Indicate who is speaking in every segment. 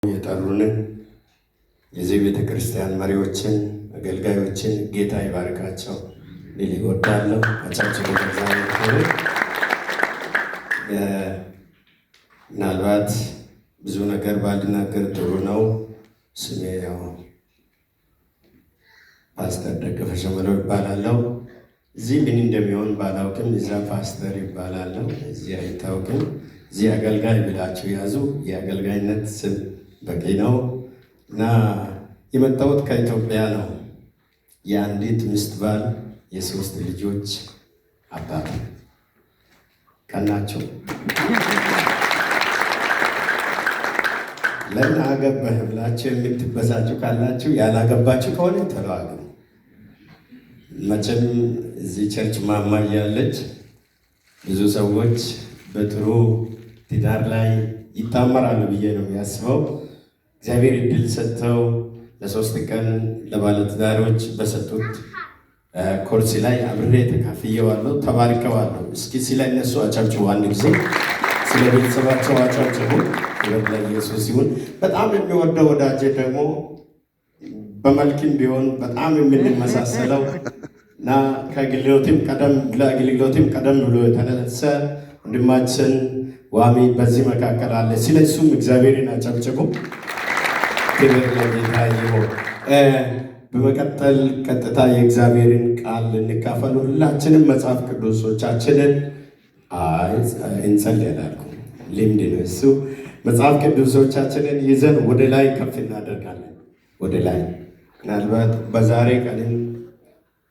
Speaker 1: የጠሩንን የዚህ ቤተ ክርስቲያን መሪዎችን አገልጋዮችን ጌታ ይባርካቸው ሊል እወዳለሁ። አቻችን እግዚአብሔር ምናልባት ብዙ ነገር ባልናገር ጥሩ ነው። ስሜ ያው ፓስተር ደገፈ ሸመለው ይባላለሁ። እዚህ ምን እንደሚሆን ባላውቅም እዛ ፓስተር ይባላለሁ። እዚህ አይታወቅም። እዚህ አገልጋይ ብላችሁ ያዙ። የአገልጋይነት ስም በቂ ነው እና የመጣሁት ከኢትዮጵያ ነው። የአንዲት ሚስት ባል የሶስት ልጆች አባት ቀናቸው። ለምን አገባህ ብላችሁ የምትበሳጩ ካላችሁ ያላገባችሁ ከሆነ ተለዋጉ። መቼም እዚህ ቸርች ማማ ያለች ብዙ ሰዎች በጥሩ ትዳር ላይ ይታመራሉ ብዬ ነው የሚያስበው። እግዚአብሔር እድል ሰጥተው ለሶስት ቀን ለባለትዳሮች በሰጡት ኮርስ ላይ አብሬ ተካፍየዋለሁ፣ ተባርከዋለሁ። እስኪ ስለ እነሱ አጨብጭቡ አንድ ጊዜ፣ ስለ ቤተሰባቸው አጨብጭቡ። ክብር ለኢየሱስ ይሁን። በጣም የሚወደው ወዳጄ ደግሞ በመልክም ቢሆን በጣም የምንመሳሰለው እና ለአገልግሎትም ቀደም ብሎ የተነሳ ወንድማችን ዋሚ በዚህ መካከል አለ። ስለሱም እግዚአብሔርን አጨብጭቡ። ክብር ለጌታ ይሁን። በመቀጠል ቀጥታ የእግዚአብሔርን ቃል እንካፈል። ሁላችንም መጽሐፍ ቅዱሶቻችንን እንጸልያለን። ልምድ ነው እሱ። መጽሐፍ ቅዱሶቻችንን ይዘን ወደ ላይ ከፍ እናደርጋለን። ወደ ላይ ምናልባት በዛሬ ቀንም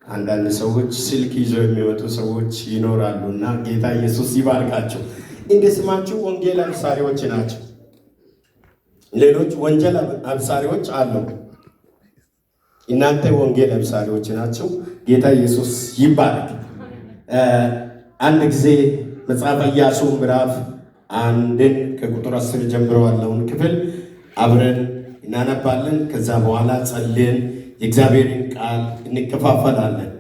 Speaker 1: አንዳንድ ሰዎች ስልክ ይዘው የሚወጡ ሰዎች ይኖራሉ እና ጌታ ኢየሱስ ይባርካቸው። እንደ ስማችሁ ወንጌል አብሳሪዎች ናቸው። ሌሎች ወንጌል አብሳሪዎች አሉ። እናንተ ወንጌል አብሳሪዎች ናቸው። ጌታ ኢየሱስ ይባርክ። አንድ ጊዜ መጽሐፈ ኢያሱ ምዕራፍ 1 ከቁጥር 10 ጀምሮ ያለውን ክፍል አብረን እናነባለን። ከዛ በኋላ ጸልየን የእግዚአብሔርን ቃል እንከፋፈላለን።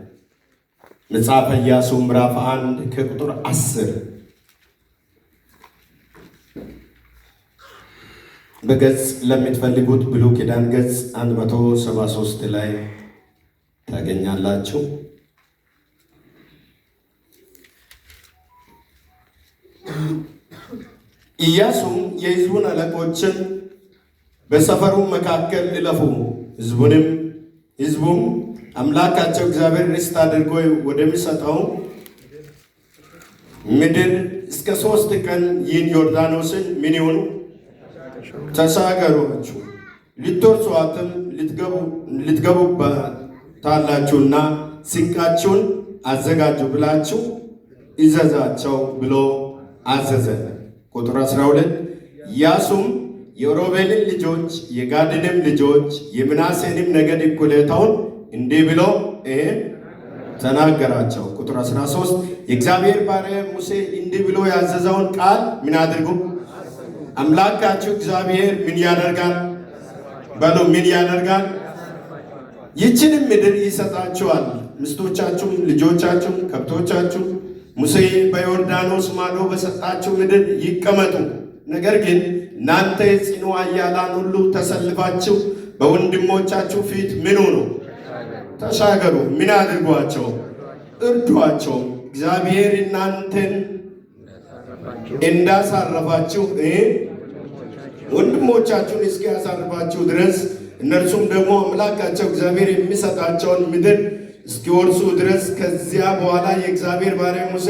Speaker 1: መጽሐፈ ኢያሱ ምዕራፍ 1 ከቁጥር 10 በገጽ ለምትፈልጉት ብሉይ ኪዳን ገጽ 173 ላይ ታገኛላችሁ። ኢያሱም የሕዝቡን አለቆችን በሰፈሩ መካከል እለፉ፣ ሕዝቡም አምላካቸው እግዚአብሔር ርስት አድርጎ ወደሚሰጠው ምድር እስከ 3 ቀን ይህን ዮርዳኖስን ምን ይሆኑ ተሻገሩአችሁ፣ ልትወርሱአትም ልትገቡባታላችሁና ስንቃችሁን አዘጋጁ ብላችሁ እዘዛቸው ብሎ አዘዘ። ቁጥር 12 ኢያሱም የሮቤልን ልጆች የጋድንም ልጆች የምናሴንም ነገድ እኩሌታውን እንዲህ ብሎ ተናገራቸው። ቁጥር 13 የእግዚአብሔር ባሪያ ሙሴ እንዲህ ብሎ ያዘዘውን ቃል ምን አድርጉ? አምላካችሁ እግዚአብሔር ምን ያደርጋል? በሉ ምን ያደርጋል? ይህችንም ምድር ይሰጣችኋል፣ ሚስቶቻችሁም፣ ልጆቻችሁም፣ ከብቶቻችሁ ሙሴ በዮርዳኖስ ማዶ በሰጣችሁ ምድር ይቀመጡ። ነገር ግን እናንተ ጽኑ ኃያላን ሁሉ ተሰልፋችሁ በወንድሞቻችሁ ፊት ምን ሁኑ? ተሻገሩ። ምን አድርጓቸው? እርዷቸው። እግዚአብሔር እናንተን እንዳሳረፋችሁ ወንድሞቻችሁን እስኪያሳርፋችሁ ድረስ እነርሱም ደግሞ አምላካቸው እግዚአብሔር የሚሰጣቸውን ምድር እስኪወርሱ ድረስ ከዚያ በኋላ የእግዚአብሔር ባሪያ ሙሴ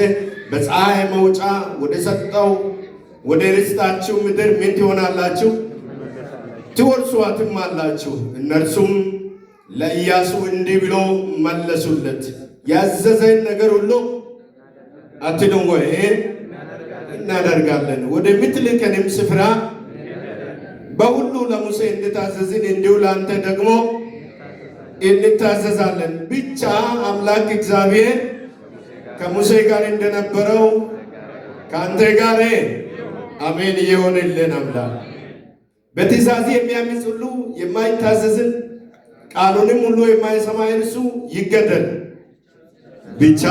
Speaker 1: በፀሐይ መውጫ ወደ ሰጠው ወደ ርስታችሁ ምድር ምን ትሆናላችሁ? ትወርሷትም አላችሁ። እነርሱም ለኢያሱ እንዲህ ብሎ መለሱለት፣ ያዘዘን ነገር ሁሉ አትሉም ወይ? እናደርጋለን። ወደምትልከንም ስፍራ በሁሉ ለሙሴ እንድታዘዝን እንዲሁ ለአንተ ደግሞ እንታዘዛለን። ብቻ አምላክ እግዚአብሔር ከሙሴ ጋር እንደነበረው ከአንተ ጋር አሜን ይሁንልን። አምላክ በትእዛዝ የሚያምፅ ሁሉ የማይታዘዝን ቃሉንም ሁሉ የማይሰማ እርሱ ይገደል። ብቻ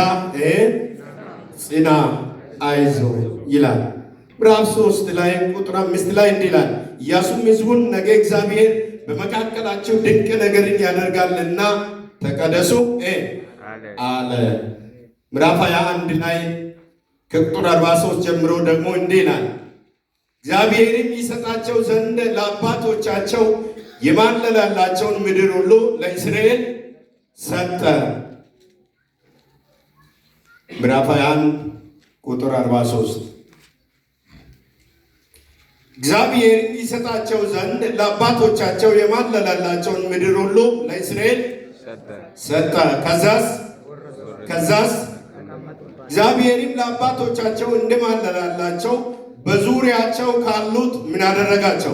Speaker 1: ጽና አይዞ ይላል። ምዕራፍ 3 ላይ ቁጥር 5 ላይ እንዲህ ይላል፣ ኢያሱም ሕዝቡን ነገ እግዚአብሔር በመካከላቸው ድንቅ ነገርን ያደርጋልና ተቀደሱ አለ። ምዕራፍ 21 ላይ ከቁጥር 43 ጀምሮ ደግሞ እንዲህ ይላል፣ እግዚአብሔርም ይሰጣቸው ዘንድ ለአባቶቻቸው የማለላቸውን ምድር ሁሉ ለእስራኤል ሰጠ። ምዕራፍ 21 ቁጥር 43 እግዚአብሔርም ይሰጣቸው ዘንድ ለአባቶቻቸው የማለላቸውን ምድር ሁሉ ለእስራኤል ሰጠ። ከዛስ እግዚአብሔርም ለአባቶቻቸው እንደማለላላቸው በዙሪያቸው ካሉት ምን አደረጋቸው?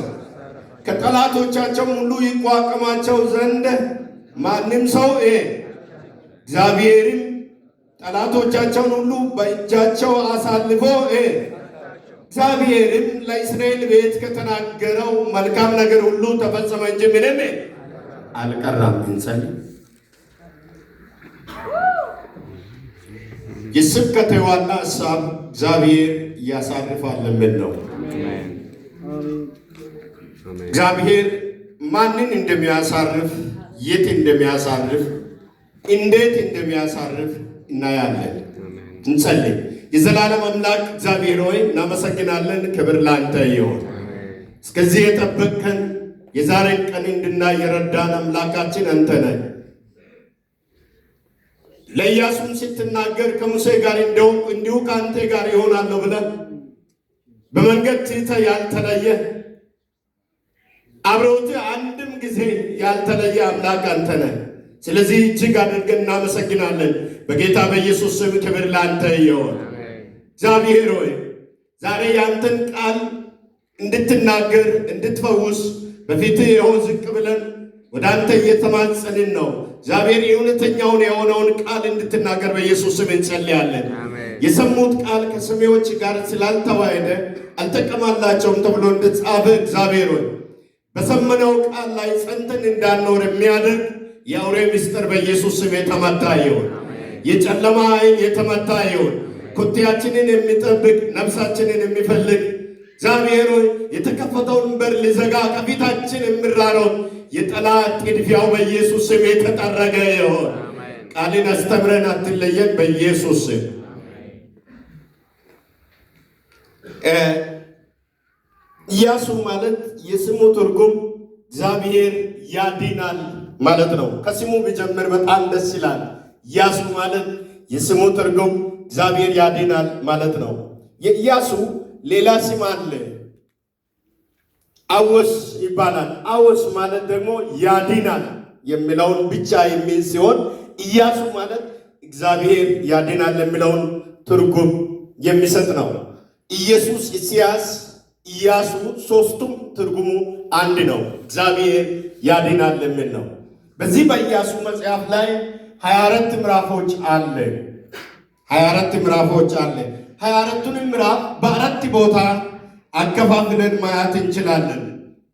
Speaker 1: ከጠላቶቻቸው ሁሉ ይቋቋማቸው ዘንድ ማንም ሰው እግዚአብሔርም ጠላቶቻቸውን ሁሉ በእጃቸው አሳልፎ እግዚአብሔርም ለእስራኤል ቤት ከተናገረው መልካም ነገር ሁሉ ተፈጸመ እንጂ ምንም አልቀረም። እንጸልይ። የስብከቴ ዋና ሀሳብ እግዚአብሔር ያሳርፋል የሚል ነው። እግዚአብሔር ማንን እንደሚያሳርፍ፣ የት እንደሚያሳርፍ፣ እንዴት እንደሚያሳርፍ እናያለን። እንጸልይ። የዘላለም አምላክ እግዚአብሔር ሆይ እናመሰግናለን። ክብር ላንተ ይሁን። እስከዚህ የጠበቅከን የዛሬን ቀን እንድናይ የረዳን አምላካችን አንተ ነህ። ለኢያሱም ስትናገር ከሙሴ ጋር እንዲሁ ከአንተ ጋር ይሆናለሁ ብለህ በመንገድ ትተህ ያልተለየ አብረውትህ አንድም ጊዜ ያልተለየ አምላክ አንተ ነህ። ስለዚህ እጅግ አድርገን እናመሰግናለን። በጌታ በኢየሱስ ስም ክብር ላንተ ይሁን። እግዚአብሔር ሆይ ዛሬ ያንተን ቃል እንድትናገር እንድትፈውስ በፊትህ ይኸው ዝቅ ብለን ወደ አንተ እየተማጸንን ነው። እግዚአብሔር የእውነተኛውን የሆነውን ቃል እንድትናገር በኢየሱስ ስም እንጸልያለን። የሰሙት ቃል ከሰሚዎች ጋር ስላልተዋሃደ አልጠቀማላቸውም ተብሎ እንደተጻፈ እግዚአብሔር ሆይ በሰመነው ቃል ላይ ጸንተን እንዳንኖር የሚያደርግ የአውሬ ምስጢር በኢየሱስ ስም የተመታ ይሁን። የጨለማ ኃይል የተመታ ይሁን። ኮቴያችንን የሚጠብቅ ነፍሳችንን የሚፈልግ እግዚአብሔር ሆይ የተከፈተውን በር ሊዘጋ ከፊታችን የሚራረው የጠላት ጥድፊያው በኢየሱስ ስም የተጠረገ ይሁን። ቃልን አስተምረን አትለየን በኢየሱስ ስም። ኢያሱ ማለት የስሙ ትርጉም እግዚአብሔር ያድናል ማለት ነው። ከስሙ ቢጀምር በጣም ደስ ይላል። ኢያሱ ማለት የስሙ ትርጉም እግዚአብሔር ያድናል ማለት ነው። የኢያሱ ሌላ ስም አለ፣ አወስ ይባላል። አወስ ማለት ደግሞ ያድናል የሚለውን ብቻ የሚል ሲሆን ኢያሱ ማለት እግዚአብሔር ያድናል የሚለውን ትርጉም የሚሰጥ ነው። ኢየሱስ፣ ኢሳያስ፣ ኢያሱ ሶስቱም ትርጉሙ አንድ ነው። እግዚአብሔር ያድናል የሚል ነው። በዚህ በኢያሱ መጽሐፍ ላይ 24 ምዕራፎች አለ። 24 ምዕራፎች አለ። 24ቱንም ምዕራፍ በአራት ቦታ አከፋፍለን ማየት እንችላለን።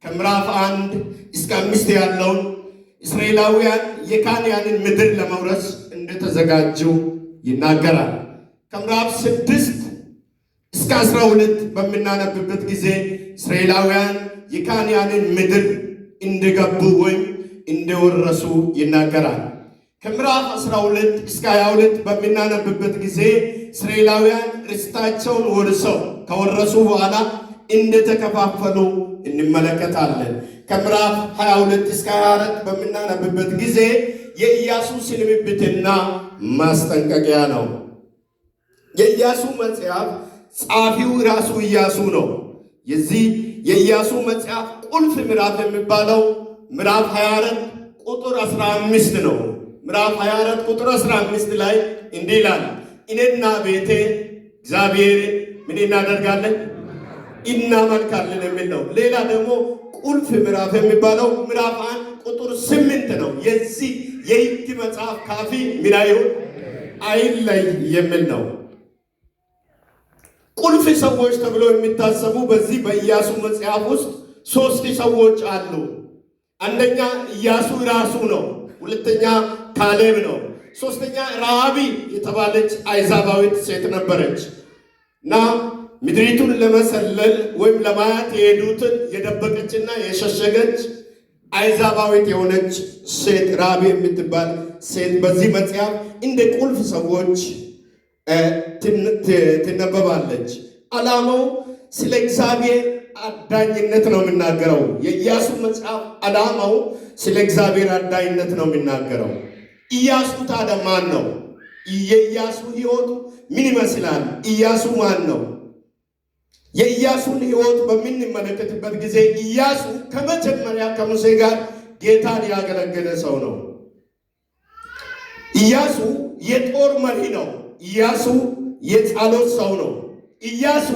Speaker 1: ከምዕራፍ 1 እስከ 5 ያለውን እስራኤላውያን የካንዓንን ምድር ለመውረስ እንደተዘጋጁ ይናገራል። ከምዕራፍ 6 እስከ 12 በምናነብበት ጊዜ እስራኤላውያን የካንዓንን ምድር እንደገቡ ወይም እንደወረሱ ይናገራል። ከምዕራፍ 12 እስከ 22 በምናነብበት ጊዜ እስራኤላውያን ርስታቸውን ወርሰው ከወረሱ በኋላ እንደተከፋፈሉ እንመለከታለን። ከምዕራፍ 22 እስከ 24 በምናነብበት ጊዜ የኢያሱ ስንብትና ማስጠንቀቂያ ነው። የኢያሱ መጽሐፍ ጸሐፊው ራሱ ኢያሱ ነው። የዚህ የኢያሱ መጽሐፍ ቁልፍ ምዕራፍ የሚባለው ምዕራፍ 24 ቁጥር 15 ነው። ምዕራፍ 24 ቁጥር 15 ላይ እንዲህ ይላል፣ እኔና ቤቴ እግዚአብሔር ምን እናደርጋለን? እናመልካለን የሚል ነው። ሌላ ደግሞ ቁልፍ ምዕራፍ የሚባለው ምዕራፍ 1 ቁጥር 8 ነው። የዚህ የሕግ መጽሐፍ ካፊ ምን አይሁን አይለይ የሚል ነው። ቁልፍ ሰዎች ተብሎ የሚታሰቡ በዚህ በኢያሱ መጽሐፍ ውስጥ 3 ሰዎች አሉ። አንደኛ ኢያሱ ራሱ ነው። ሁለተኛ ካሌብ ነው። ሶስተኛ ረዓቢ የተባለች አይዛባዊት ሴት ነበረች እና ምድሪቱን ለመሰለል ወይም ለማየት የሄዱትን የደበቀችና የሸሸገች አይዛባዊት የሆነች ሴት ራቢ የምትባል ሴት በዚህ መጽሐፍ እንደ ቁልፍ ሰዎች ትነበባለች። ዓላማው ስለ እግዚአብሔር አዳኝነት ነው የሚናገረው። የኢያሱ መጽሐፍ ዓላማው ስለ እግዚአብሔር አዳኝነት ነው የሚናገረው። ኢያሱ ታዲያ ማን ነው? የኢያሱ ሕይወቱ ምን ይመስላል? ኢያሱ ማን ነው? የኢያሱን ሕይወት በምንመለከትበት ጊዜ ኢያሱ ከመጀመሪያ ከሙሴ ጋር ጌታን ያገለገለ ሰው ነው። ኢያሱ የጦር መሪ ነው። ኢያሱ የጸሎት ሰው ነው። ኢያሱ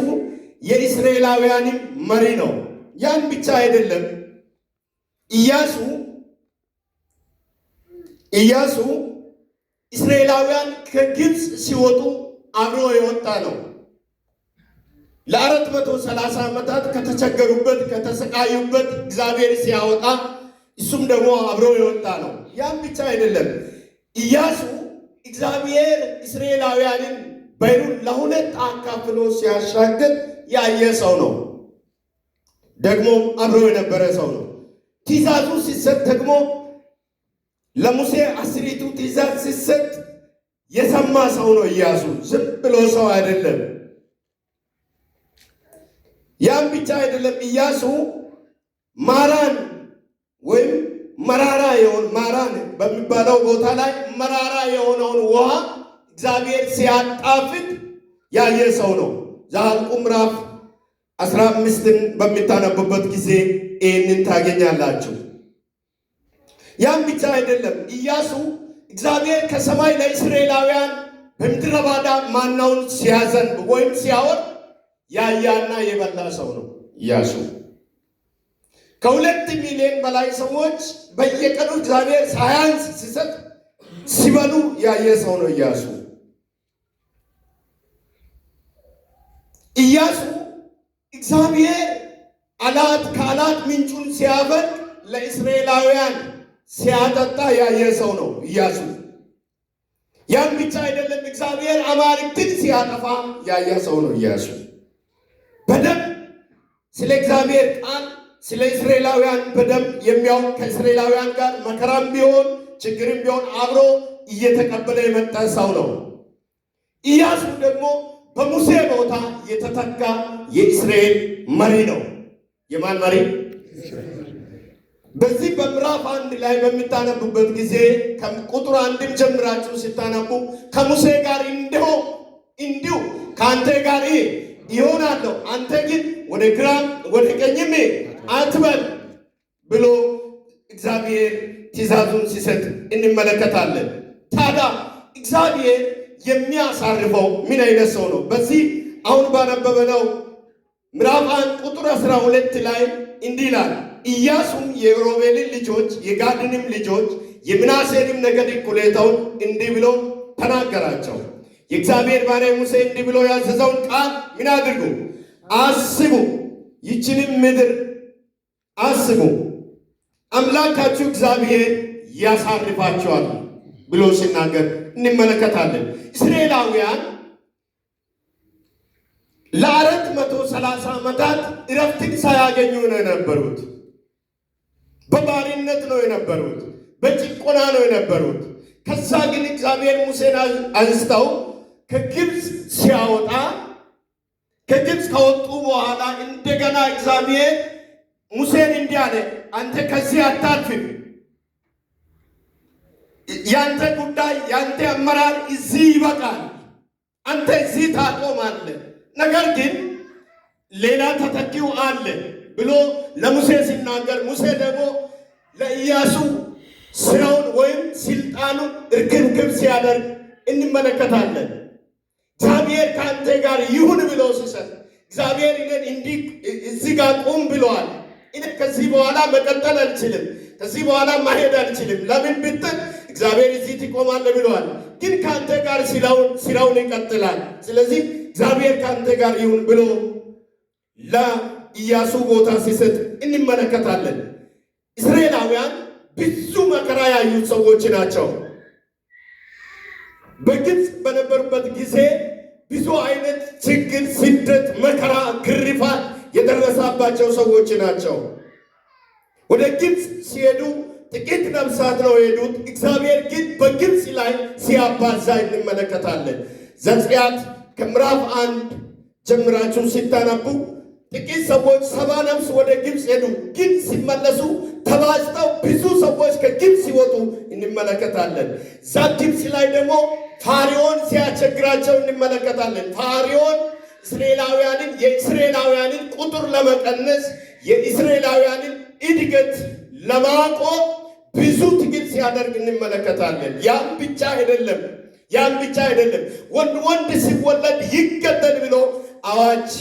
Speaker 1: የእስራኤላውያንም መሪ ነው። ያን ብቻ አይደለም። ኢያሱ እስራኤላውያን ከግብፅ ሲወጡ አብሮ የወጣ ነው። ለ430 ዓመታት ከተቸገሩበት ከተሰቃዩበት እግዚአብሔር ሲያወጣ እሱም ደግሞ አብሮ የወጣ ነው። ያን ብቻ አይደለም። ኢያሱ እግዚአብሔር እስራኤላውያንን ባሕሩን ለሁለት አካፍሎ ሲያሻግር ያየ ሰው ነው። ደግሞም አብሮ የነበረ ሰው ነው። ትእዛዙ ሲሰጥ ደግሞ ለሙሴ 10ቱ ትእዛዝ ሲሰጥ የሰማ ሰው ነው ኢያሱ። ዝም ብሎ ሰው አይደለም። ያን ብቻ አይደለም። ኢያሱ ማራን ወይም ማራን በሚባለው ቦታ ላይ መራራ የሆነውን ውሃ እግዚአብሔር ሲያጣፍጥ ያየ ሰው ነው። ዘኍልቍ ምዕራፍ 15ን በሚታነቡበት ጊዜ ይህንን ታገኛላችሁ። ያን ብቻ አይደለም። ኢያሱ እግዚአብሔር ከሰማይ ለእስራኤላውያን በምድረ በዳ ማናውን ሲያዘንብ ወይም ሲያወርድ ያያና የበላ ሰው ነው ኢያሱ። ከ2 ሚሊዮን በላይ ሰዎች በየቀኑ እግዚአብሔር ሳያንስ ሲሰጥ ሲበሉ ያየ ሰው ነው ኢያሱ። ኢያሱ እግዚአብሔር ከአላት ምንጩን ሲያፈልቅ ለእስራኤላውያን ሲያጠጣ ያየ ሰው ነው ኢያሱ። ያን ብቻ አይደለም። እግዚአብሔር አማልክትን ሲያጠፋ ያየ ሰው ነው ኢያሱ። በደም ስለ እግዚአብሔር ቃል ስለ እስራኤላውያን በደም የሚያውቅ ከእስራኤላውያን ጋር መከራም ቢሆን ችግርም ቢሆን አብሮ እየተቀበለ የመጣ ሰው ነው። ኢያሱ ደግሞ በሙሴ ቦታ የተተካ የእስራኤል መሪ ነው። የማን መሪ? በዚህ በምዕራፍ 1 ላይ በሚታነቡበት ጊዜ ቁጥር 1 ጀምራችሁ ሲታነቡ ከሙሴ ጋር እንዲሁ ከአንተ ጋር ይሆናለሁ፣ አንተ ግን ወደ ግራም ወደ ቀኝም አትበል ብሎ እግዚአብሔር ትእዛዙን ሲሰጥ እንመለከታለን። ታዲያ እግዚአብሔር የሚያሳርፈው ምን አይነት ሰው ነው? በዚህ አሁን ባነበበነው ምዕራፍ 1 ቁጥር 12 ላይ እንዲህ ይላል፣ ኢያሱም የሮቤልን ልጆች የጋድንም ልጆች የምናሴንም ነገድ እኩሌታውን እንዲህ ብሎ ተናገራቸው። የእግዚአብሔር ባሪያ ሙሴ እንዲህ ብሎ ያዘዘውን ቃል ምን አድርጉ? አስቡ፣ ይህችንም ምድር አስቡ፣ አምላካችሁ እግዚአብሔር ያሳርፋችኋል ብሎ ሲናገር እንመለከታለን። እስራኤላውያን ለ430 ዓመታት እረፍትን ሳያገኙ ነው የነበሩት። በባርነት ነው የነበሩት። በጭቆና ነው የነበሩት። ከዛ ግን እግዚአብሔር ሙሴን አንስተው ከግብፅ ሲያወጣ ከግብፅ ከወጡ በኋላ እንደገና እግዚአብሔር ሙሴን እንዲህ አለ፣ አንተ ከዚህ አታልፍም። ያንተ ጉዳይ ያንተ አመራር እዚህ ይበቃል። አንተ እዚህ ታቆማለህ። ነገር ግን ሌላ ተተኪው አለ ብሎ ለሙሴ ሲናገር፣ ሙሴ ደግሞ ለኢያሱ ስራውን ወይም ስልጣኑን እርግብግብ ሲያደርግ እንመለከታለን። እግዚአብሔር ከአንተ ጋር ይሁን ብሎ ሲሰጥ እግዚአብሔር እኔን እንዲህ እዚህ ጋር ቁም ብለዋል። እኔ ከዚህ በኋላ መቀጠል አልችልም፣ ከዚህ በኋላ ማሄድ አልችልም። ለምን ብትል እግዚአብሔር እዚህ ትቆማለህ ብለዋል። ግን ከአንተ ጋር ስራውን ይቀጥላል። ስለዚህ እግዚአብሔር ከአንተ ጋር ይሁን ብሎ ለኢያሱ ቦታ ሲሰጥ እንመለከታለን። እስራኤላውያን ብዙ መከራ ያዩት ሰዎች ናቸው። በግብፅ በነበሩበት ጊዜ ብዙ አይነት ችግር፣ ስደት፣ መከራ፣ ግርፋት የደረሰባቸው ሰዎች ናቸው። ወደ ግብፅ ሲሄዱ ጥቂት ነፍሳት ነው የሄዱት። እግዚአብሔር ግን በግብፅ ላይ ሲያባዛ እንመለከታለን። ዘጸአት ከምዕራፍ 1 ጀምራችሁ ሲታነቡ ጥቂት ሰዎች 70 ነፍስ ወደ ግብፅ ሄዱ። ግን ሲመለሱ ተባዝተው ብዙ ሰዎች ከግብፅ ሲወጡ እንመለከታለን። ዛ ግብፅ ላይ ደግሞ ፋርዖን ሲያስቸግራቸው እንመለከታለን። ፋርዖን የእስራኤላውያንን ቁጥር ለመቀነስ የእስራኤላውያንን እድገት ለማቆም ብዙ ትግል ሲያደርግ እንመለከታለን። ያን ብቻ አይደለም። ወንድ ሲወለድ ይገደል ብሎ አዋጅ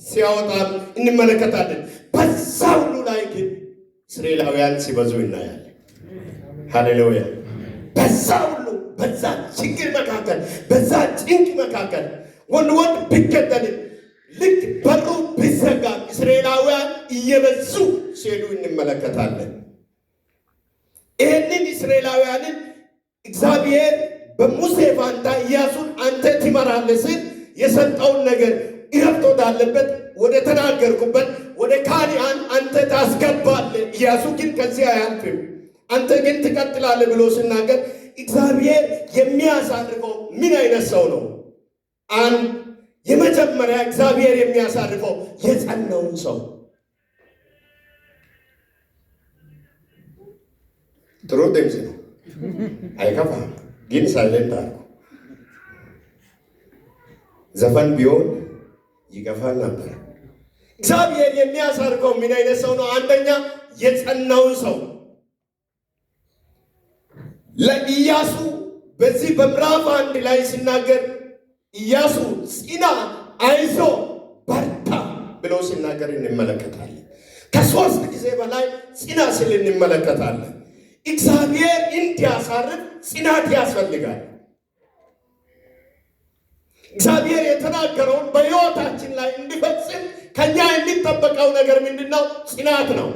Speaker 1: ሲያወጣም እንመለከታለን። በዛ ሁሉ ላይ ግን እስራኤላውያን ሲበዙ እናያለን። ሃሌሉያ! በዛ ችግር መካከል፣ በዛ ጭንቅ መካከል ወንድ ቢገደልም ልክ በሩ ቢዘጋ እስራኤላውያን እየበዙ ሲሄዱ እንመለከታለን። ይህንን እስራኤላውያንን እግዚአብሔር በሙሴ ፋንታ ኢያሱን አንተ ትመራለህ ሲል የሰጠውን ነገር እረፍት ወዳለበት ወደ ተናገርኩበት ወደ ካንዓን አንተ ታስገባለህ፣ ኢያሱ ግን ከዚህ አያልፍም፣ አንተ ግን ትቀጥላለህ ብሎ ሲናገር እግዚአብሔር የሚያሳርፈው ምን አይነት ሰው ነው? የመጀመሪያ እግዚአብሔር የሚያሳርፈው የጸናውን ሰው። ጥሩ ድምፅ ነው፣ አይከፋም፣ ግን ሳይለንት አድርጎ ዘፈን ቢሆን ይገፋ ነበር። እግዚአብሔር የሚያሳርፈው ምን አይነት ሰው ነው? አንደኛ የጸናውን ሰው። ለኢያሱ በዚህ በምዕራፍ 1 ላይ ሲናገር ኢያሱ ጽና፣ አይዞ፣ በርታ ብሎ ሲናገር እንመለከታለን። ከ3 ጊዜ በላይ ጽና ሲል እንመለከታለን። እግዚአብሔር እንዲያሳርፍ ጽናት ያስፈልጋል። እግዚአብሔር የተናገረውን በሕይወታችን ላይ እንዲፈጽም ከኛ የሚጠበቀው ነገር ምንድነው? ጽናት ነው።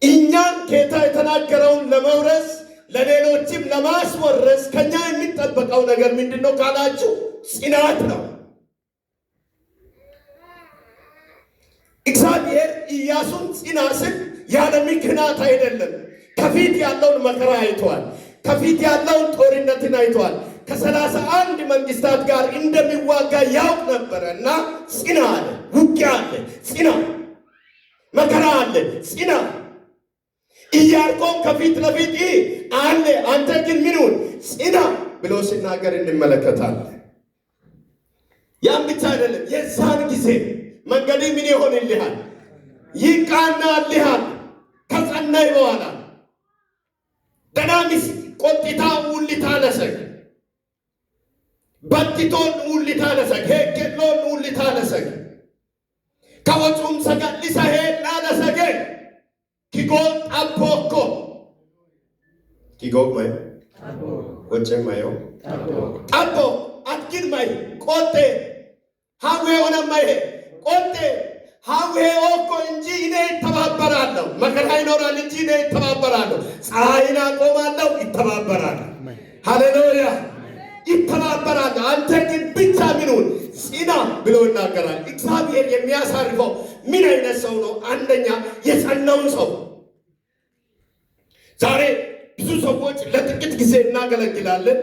Speaker 1: እኛም ጌታ የተናገረውን ለመውረስ ለሌሎችም ለማስወረስ ከኛ የሚጠበቀው ነገር ምንድነው ካላችሁ ጽናት ነው። እግዚአብሔር ኢያሱን ጽና ሲል ያለ ምክንያት አይደለም። ከፊት ያለውን መከራ አይቷል። ከፊት ያለውን ጦርነትን አይቷል። ከ31 መንግስታት ጋር እንደሚዋጋ ያውቅ ነበረ እና ጽና አለ። ውጊያ አለ፣ ጽና። መከራ አለ፣ ጽና። ኢያሪኮም ከፊት ለፊት አለ፣ አንተ ግን ምኑን ጽና ብሎ ሲናገር እንመለከታለን። ያን ብቻ አይደለም፣ የዛን ጊዜ መንገድ ምን ይሆንልሃል? ይቃናልሃል። ከጸናይ በኋላ ደናሚስ ቆጥታ ውልታ ነሰግ በትቶን ውልታ ነሰግ ሄኬሎን ውልታ ነሰግ ከወጹም ሰጋሊሳ ሄላ ነሰግ ኪጎን ጠቦኮ ኪጎግ ማይ ወጭ ማዮ ጠቦ አትኪን ማይ ቆጤ ሀዌ ሆነ ማይ ቆጤ ሀዌ ኦኮ እንጂ እኔ ይተባበራለሁ። መከራ ይኖራል እንጂ እኔ ይተባበራለሁ። ፀሐይን አቆማለሁ፣ ይተባበራለሁ። ሃሌሉያ፣ ይተባበራለሁ። አንተ ግን ብቻ ምኑን ጽና ብሎ ይናገራል። እግዚአብሔር የሚያሳርፈው ምን አይነት ሰው ነው? አንደኛ የጸናውን ሰው። ዛሬ ብዙ ሰዎች ለጥቂት ጊዜ እናገለግላለን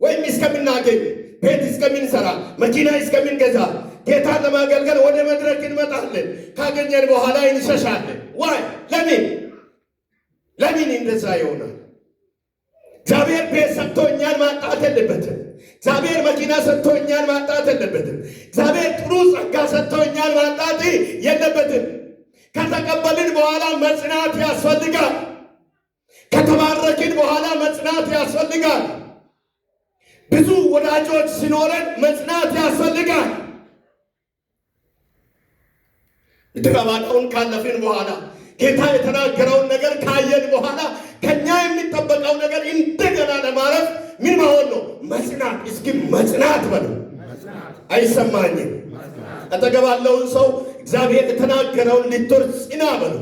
Speaker 1: ወይም እስከምናገኝ ቤት እስከምንሰራ መኪና እስከምንገዛ ጌታን ለማገልገል ወደ መድረክ እንመጣለን። ካገኘን በኋላ እንሸሻለን። ዋይ ለምን እንደዛ ይሆናል? እግዚአብሔር ቤት ሰጥቶኛል ማጣት የለበትም። እግዚአብሔር መኪና ሰጥቶኛል ማጣት የለበትም። እግዚአብሔር ጥሩ ጸጋ ሰጥቶኛል ማጣት የለበትም። ከተቀበልን በኋላ መጽናት ያስፈልጋል። ከተባረክን በኋላ መጽናት ያስፈልጋል። ብዙ ወዳጆች ሲኖረን መጽናት ያስፈልጋል። ድራባውን ካለፍን በኋላ ጌታ የተናገረውን ነገር ካየን በኋላ ከኛ የሚጠበቀው ነገር እንደገና ለማረፍ ምን መሆን ነው? መጽናት። እስኪ መጽናት በሉ። አይሰማኝም? አጠገባለውን ሰው እግዚአብሔር የተናገረውን ልትወርስ ጽና በሉ።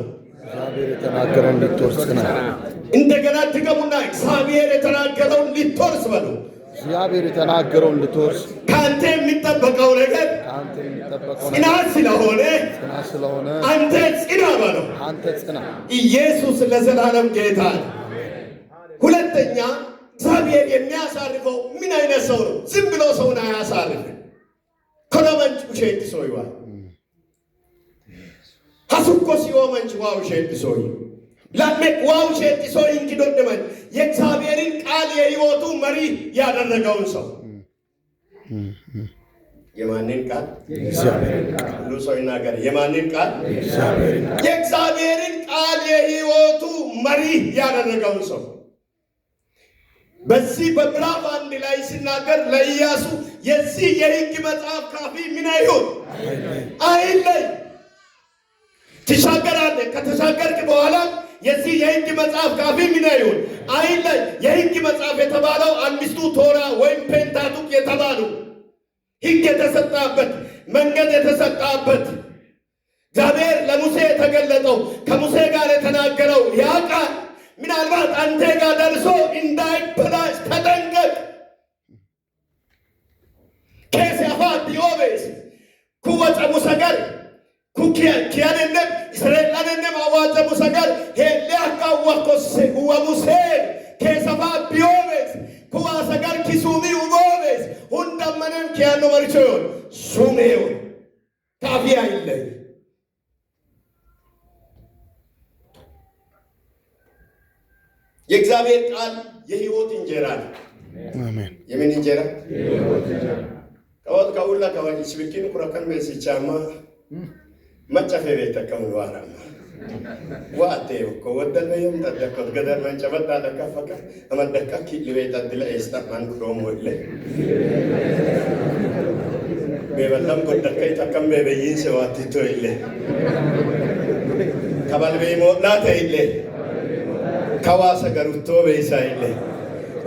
Speaker 2: እግዚአብሔር የተናገረውን ልትወርስ ጽና።
Speaker 1: እንደገና ድገሙና እግዚአብሔር የተናገረውን ልትወርስ በሉ።
Speaker 2: እግዚአብሔር የተናገረው እንድትወርስ
Speaker 1: ካንተ የሚጠበቀው ነገር ጽናት ስለሆነ አንተ ጽና በለው። ኢየሱስ ለዘላለም ጌታ ነው። ሁለተኛ እግዚአብሔር የሚያሳርፈው ምን አይነት ሰው ነው? ዝም ብሎ ሰውን አያሳርፍም። ኮሎመንጭ ውሸት ሶይዋል ሐሱኮ ሲወመንጭ ዋው ሸት ሶይ ለምን ዋው ሸት ሶይ እንግዶደመን የእግዚአብሔርን ቃል የሕይወቱ መሪ ያደረገውን ሰው የማንን ቃል? የእግዚአብሔርን ቃል። ሁሉ ሰው ይናገር። የማንን ቃል? የእግዚአብሔርን ቃል የሕይወቱ መሪ ያደረገውን ሰው በዚህ በምዕራፍ 1 ላይ ሲናገር ለኢያሱ የዚህ የሕግ መጽሐፍ ካፊ ምን አይሁን? አይለይ። ትሻገራለህ። ከተሻገርክ በኋላ የዚህ የሕግ መጽሐፍ ካፊ ምን አይሁን? አይለይ። የሕግ መጽሐፍ የተባለው አምስቱ ቶራ ወይም ፔንታቱክ የተባሉ ሕግ የተሰጣበት መንገድ የተሰጣበት እግዚአብሔር ለሙሴ የተገለጠው ከሙሴ ጋር የተናገረው ያ ቃል ምናልባት አንተ ጋር ደርሶ እንዳይበላሽ ተጠንቀቅ። ከሲያፋ ዲዮቤስ ኩወፀ ሙሰገር ኩኪያንነ እስራኤላንነ ማዋፀ ሙሰገር ሄሊያካዋኮስ ወሙሴ ከሰፋ ቢዮቤስ ኩዋሰገር ኪሱሚ ውቦቤስ ሁንደመነም ኪያኖ መርቾዮን ሱሜዮን ካፊያ ይለይ የእግዚአብሔር ቃል የሕይወት እንጀራ ነው። አሜን። የምን እንጀራ? የሕይወት እንጀራ። ከወጥ ከሁላ ከወጭ ስብኪን ኩረከን በሲቻማ መጨፈ ቤት ከመዋራ ዋቴ ከወደለ የም ተደከት ገደር መንጨበጣ ለከፈከ አመደካ ኪል ቤት አድለ እስታማን ክሮም ወለ በበላም ጎደከይ ተከም በይን ሰዋት ቶይለ ከባልበይ ሞላተ ይለ ከዋሰ ገሩቶ በይሳይለ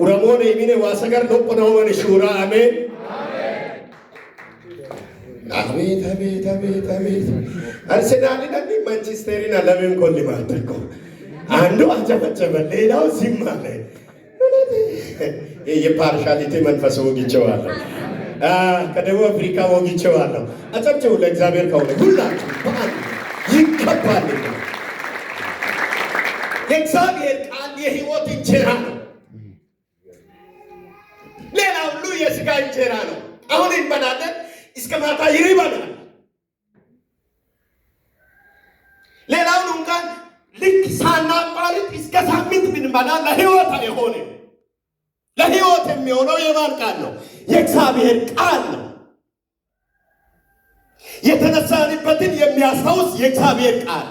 Speaker 1: ኡረሞን የሚኔ ዋሰገር ለቆነው ወን ሹራ አሜን አሜን አሜን አሜን አሜን አርሰናል ደኒ ማንቸስተርን ለምን ኮሊ ማተኮ አንዱ አጨበጨበ ሌላው ዝም አለ። የፓርሻሊቲ መንፈስ ወግቼዋለሁ። ከደቡብ አፍሪካ ወግቼዋለሁ። አጨብጭቡ ለእግዚአብሔር ከሆነ ሁላችሁ በአንድ ይከባል። የእግዚአብሔር ቃል የሕይወት እንጀራ ነው። ሌላ ሁሉ የሥጋ እንጀራ ነው። አሁን እንበላለን፣ እስከ ማታ ይርበናል። ሌላውን እንኳን ልክ ሳናቋርጥ እስከ ሳምንት ብንበላ ለሕይወት አይሆንም። ለሕይወት የሚሆነው የማን ቃል ነው? የእግዚአብሔር ቃል ነው። የተነሳንበትን የሚያስታውስ የእግዚአብሔር ቃል፣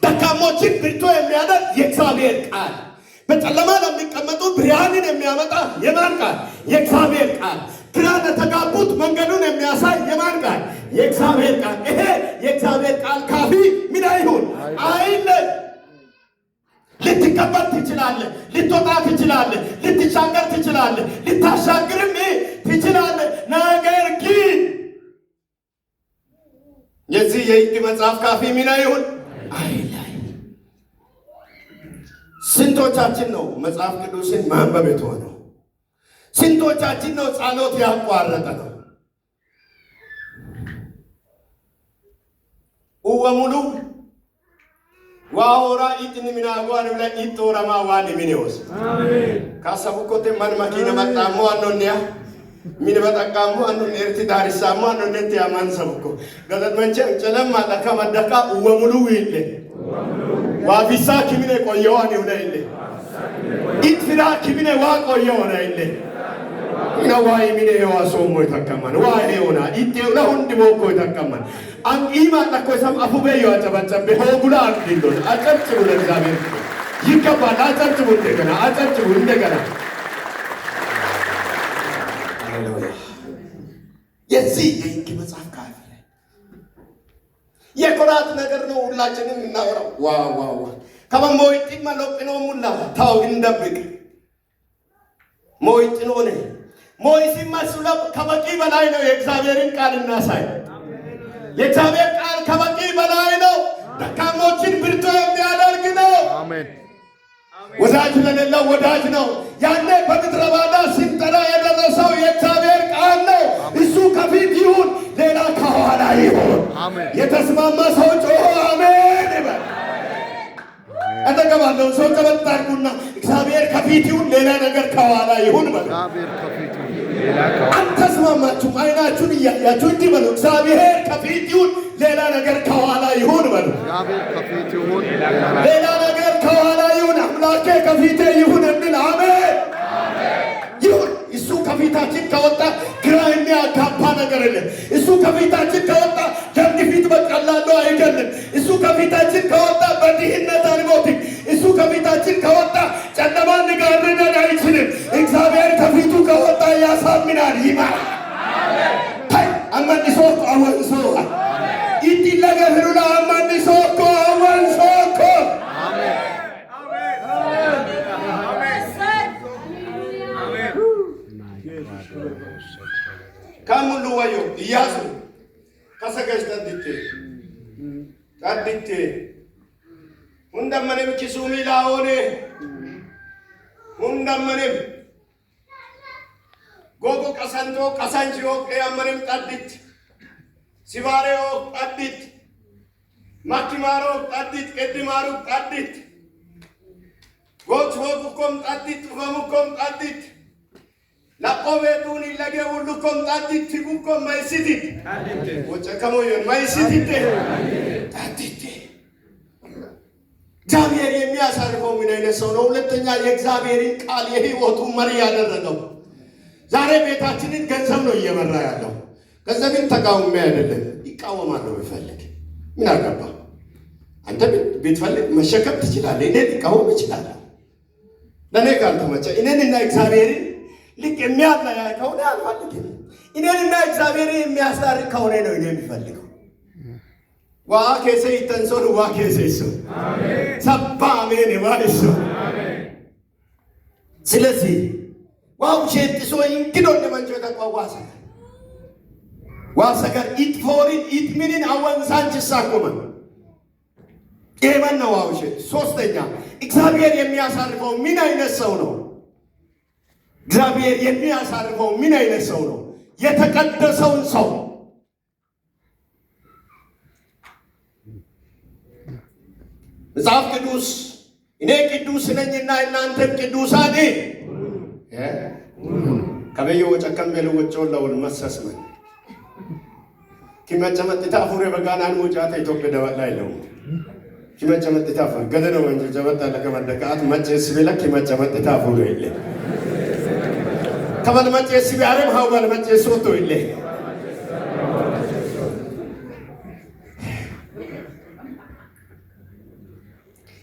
Speaker 1: ደካሞችን ብርቱ የሚያደርግ የእግዚአብሔር ቃል፣ በጨለማ ለሚቀመጡ ብርሃንን የሚያመጣ የማን ቃል? የእግዚአብሔር ቃል። ግራ ለተጋቡት መንገዱን የሚያሳይ የማን ቃል? የእግዚአብሔር ቃል። ይሄ የእግዚአብሔር ቃል ካፊ ምን አይሁን? አይለይ። ልትቀበል ትችላለህ፣ ልትወጣ ትችላለህ፣ ልትሻገር ትችላለህ፣ ልታሻግርም ትችላለህ። ነገር ግን የዚህ የሕግ መጽሐፍ ካፊ ምን አይሁን? አይለይ። ስንቶቻችን ነው መጽሐፍ ቅዱስን ማንበብ የተሆነው? ስንቶቻችን ነው ጸሎት ያቋረጠ ነው? ወሙሉ ዋሆራ ኢጥን ሚናጓን ብለ ኢጦራማ ዋን ሚኒዮስ አሜን ካሰቡኮቴ ማን ማኪና መጣሞ አንዶንያ ሚን በጠቃሙ አንዶን ኤርቲ ዳሪሳሙ አንዶን ነት ያማን ሰብኮ ገለት መንቸ ጨለማ ለካ መደካ ወሙሉ ይለ ዋቢሳ ኪሚኔ ቆየዋን ይውለይለ ኢትፍራ ኪሚኔ ዋ ቆየዋን ይለ ዋይ ሚኔ ዋሶ ሞይ ተከማን ዋይ ሆና ኢቴው ለሁንድ ሞኮ ተከማን አንኢማ ተኮሰም አፉበዩ አጨበጨበ ሆጉላ አድንዶ አጨብጭቡ ለእግዚአብሔር ይገባል። አጨብጭቡ እንደገና አጨብጭቡ እንደገና። ሃሌሉያ። የዚህ የሕግ መጽሐፍ ካፊ የኩራት ነገር ነው። ሁላችንም እናወራው ዋው ከመሞይት ማለቅኖ ሙላ ታው እንደብቅ ሞይት ነው ነኝ ሞይሲ መስሎ ከበቂ በላይ ነው። የእግዚአብሔርን ቃል እናሳይ። የእግዚአብሔር ቃል ከበቂ በላይ ነው። ደካሞችን ብርቱ የሚያደርግ ነው። አሜን ወዳጅ ለሌለው ወዳጅ ነው። ያኔ በምድረ በዳ ሲንጠራ የደረሰው የእግዚአብሔር ቃል ነው። እሱ ከፊት ይሁን፣ ሌላ ከኋላ ይሁን። የተስማማ ሰው ጮሆ አሜን ይበል። አጠገባለሁ ሰው ተበጣርኩና እግዚአብሔር ከፊት ይሁን፣ ሌላ ነገር ከኋላ ይሁን በል። አልተስማማችሁም? አይናችሁን እያያችሁ እንዲህ በሉ፣ እግዚአብሔር ከፊት ይሁን፣ ሌላ ነገር ከኋላ ይሁን በሉ። ሌላ ነገር ከኋላ ይሁን፣ አምላኬ ከፊቴ ይሁን እንል። አሜን ይሁን። እሱ ከፊታችን ከወጣ ግራ የሚያጋባ ነገር የለም። እሱ ከፊታችን ከወጣ ደም ግፊት በቀላሉ አይገለም። እሱ ከፊታችን ከወጣ በድህነት አንሞትም። እሱ ከፊታችን ከወጣ ጨለማን ሊጋርደን አይችልም። እግዚአብሔር ከፊቱ ከወጣ ያሳምናል፣ ይማራል። አመንሶ አወንሶ ይጥለገሩላ አመንሶ አወንሶ ካሙሉ ወዮ ኢያሱ ከሰገጅ ጠድቴ ሁንደመኔም ኪሱሚ ላሆኔ ሁንደመኔም ጎጎ ቀሰንቶ ቀሰንቺዮ ቀያመኔም ጠድት ሲባሬዮ ጠድት ማኪማሮ ጠድት ቀድማሩ ጠድት ጎች ወቁኮም ጠድት ወሙኮም ጠድት ለቆቤቱን ይለገ ሁሉኮም ጠድት ትጉኮም ማይሲቲት ወጨከሞዮን ማይሲቲት ጠድት እግዚአብሔር የሚያሳርፈው ምን አይነት ሰው ነው? ሁለተኛ የእግዚአብሔርን ቃል የህይወቱ መሪ ያደረገው። ዛሬ ቤታችንን ገንዘብ ነው እየመራ ያለው። ገንዘብን ተቃውሞ አይደለም፣ ይቃወማል። ቢፈልግ ምን አገባ? አንተ ብትፈልግ መሸከም ትችላለህ። እኔ ሊቃወም ይችላል። ለእኔ ካልተመቸ እኔንና እግዚአብሔርን ልክ የሚያለያይ ከሆነ አልፈልግም። እኔንና እግዚአብሔርን የሚያስታርቅ ከሆነ ነው እኔ የሚፈልገው። ዋ ከሰ ይተንሶን ዋ ከሰ ይሱ ሰባ አሜን ይባልሱ። ስለዚህ ዋው ሸጥሶ እንግዶ ለማንጆ ተቋዋሰ ዋሰከር ኢትፎሪን ኢትሚንን አወንሳንች ሳቆመ የማን ነው ዋው ሸጥ። ሶስተኛ እግዚአብሔር የሚያሳርፈው ምን አይነት ሰው ነው? እግዚአብሔር የሚያሳርፈው ምን አይነት ሰው ነው? የተቀደሰውን ሰው መጽሐፍ ቅዱስ እኔ ቅዱስ ነኝና እናንተም ቅዱሳን ከበየ ወጨከም በለ ወጨው ለወል መሰስመ ኪመጨመጥታ ፉሬ በጋናን ወጫታ ኢትዮጵያ ደባላ ይለው ኪመጨመጥታ ፉሬ ገደነ ወንጀ ጀበታ ለከመደቃት መጨስ በለ ኪመጨመጥታ ፉሬ ይለ ከበል መጨስ ቢያረም ሃው በል መጨስ ወጥቶ ይለ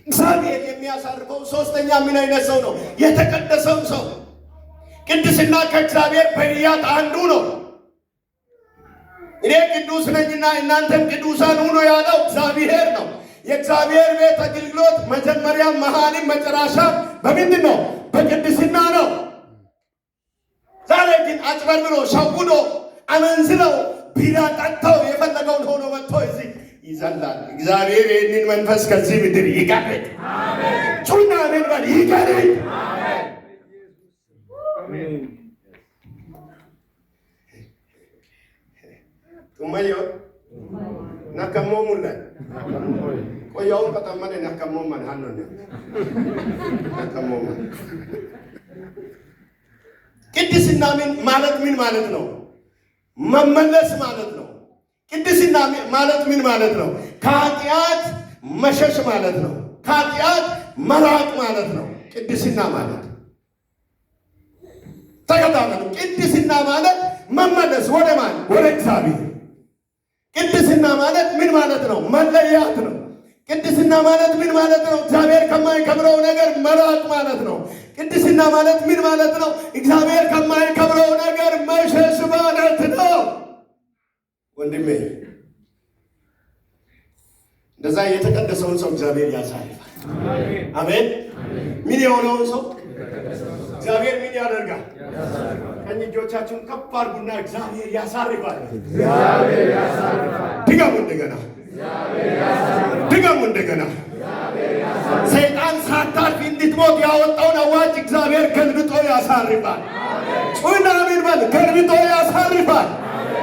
Speaker 1: እግዚአብሔር የሚያሳርፈው ሶስተኛ ምን አይነት ሰው ነው? የተቀደሰው ሰው። ቅድስና ከእግዚአብሔር በሪያት አንዱ ነው። እኔ ቅዱስ ነኝና እናንተም ቅዱሳን ሁኑ ያለው እግዚአብሔር ነው። የእግዚአብሔር ቤት አገልግሎት መጀመሪያ መሃልም መጨረሻ በምንድን ነው? በቅድስና ነው። ዛሬ ግን አጭበርብሮ ሸውዶ አመንዝረው ቢራ ጠጥተው የፈለገውን ሆኖ መጥቶ እዚህ ይዘላል። እግዚአብሔር ይህንን መንፈስ ከዚህ ምድር ይጋርድ። አሜን። ጩና አሜን በል። ይጋርድ። አሜን። ቱማዮ ናከሞሙላ ቆያው ከተማነ ናከሞማን ሃኖነ ናከሞማ ቅድስና ማለት ምን ማለት ነው? መመለስ ማለት ነው። ቅድስና ማለት ምን ማለት ነው? ከኃጢአት መሸሽ ማለት ነው። ከኃጢአት መራቅ ማለት ነው። ቅድስና ማለት ተከታተሉ። ቅድስና ማለት መመለስ ወደ ማን? ወደ እግዚአብሔር። ቅድስና ማለት ምን ማለት ነው? መለያት ነው። ቅድስና ማለት ምን ማለት ነው? እግዚአብሔር ከማይከብረው ነገር መራቅ ማለት ነው። ቅድስና ማለት ምን ማለት ነው? እግዚአብሔር ከማይከብረው ነገር መሸሽ ማለት ነው። ወንድሜ እንደዛ የተቀደሰውን ሰው እግዚአብሔር ያሳልፋል። አሜን። ምን የሆነውን ሰው እግዚአብሔር ምን ያደርጋል? ቀኝ እጆቻችሁን ከፍ አድርጉና እግዚአብሔር ያሳርፋል። እግዚአብሔር ያሳርፋል። ድገሙ እንደገና፣ ድገሙ እንደገና። ሰይጣን ሳታርፍ እንድት ስትሞት ያወጣውን አዋጅ እግዚአብሔር ገልብጦ ያሳርፋል። ጩና አሜን በል። ገልብጦ ያሳርፋል።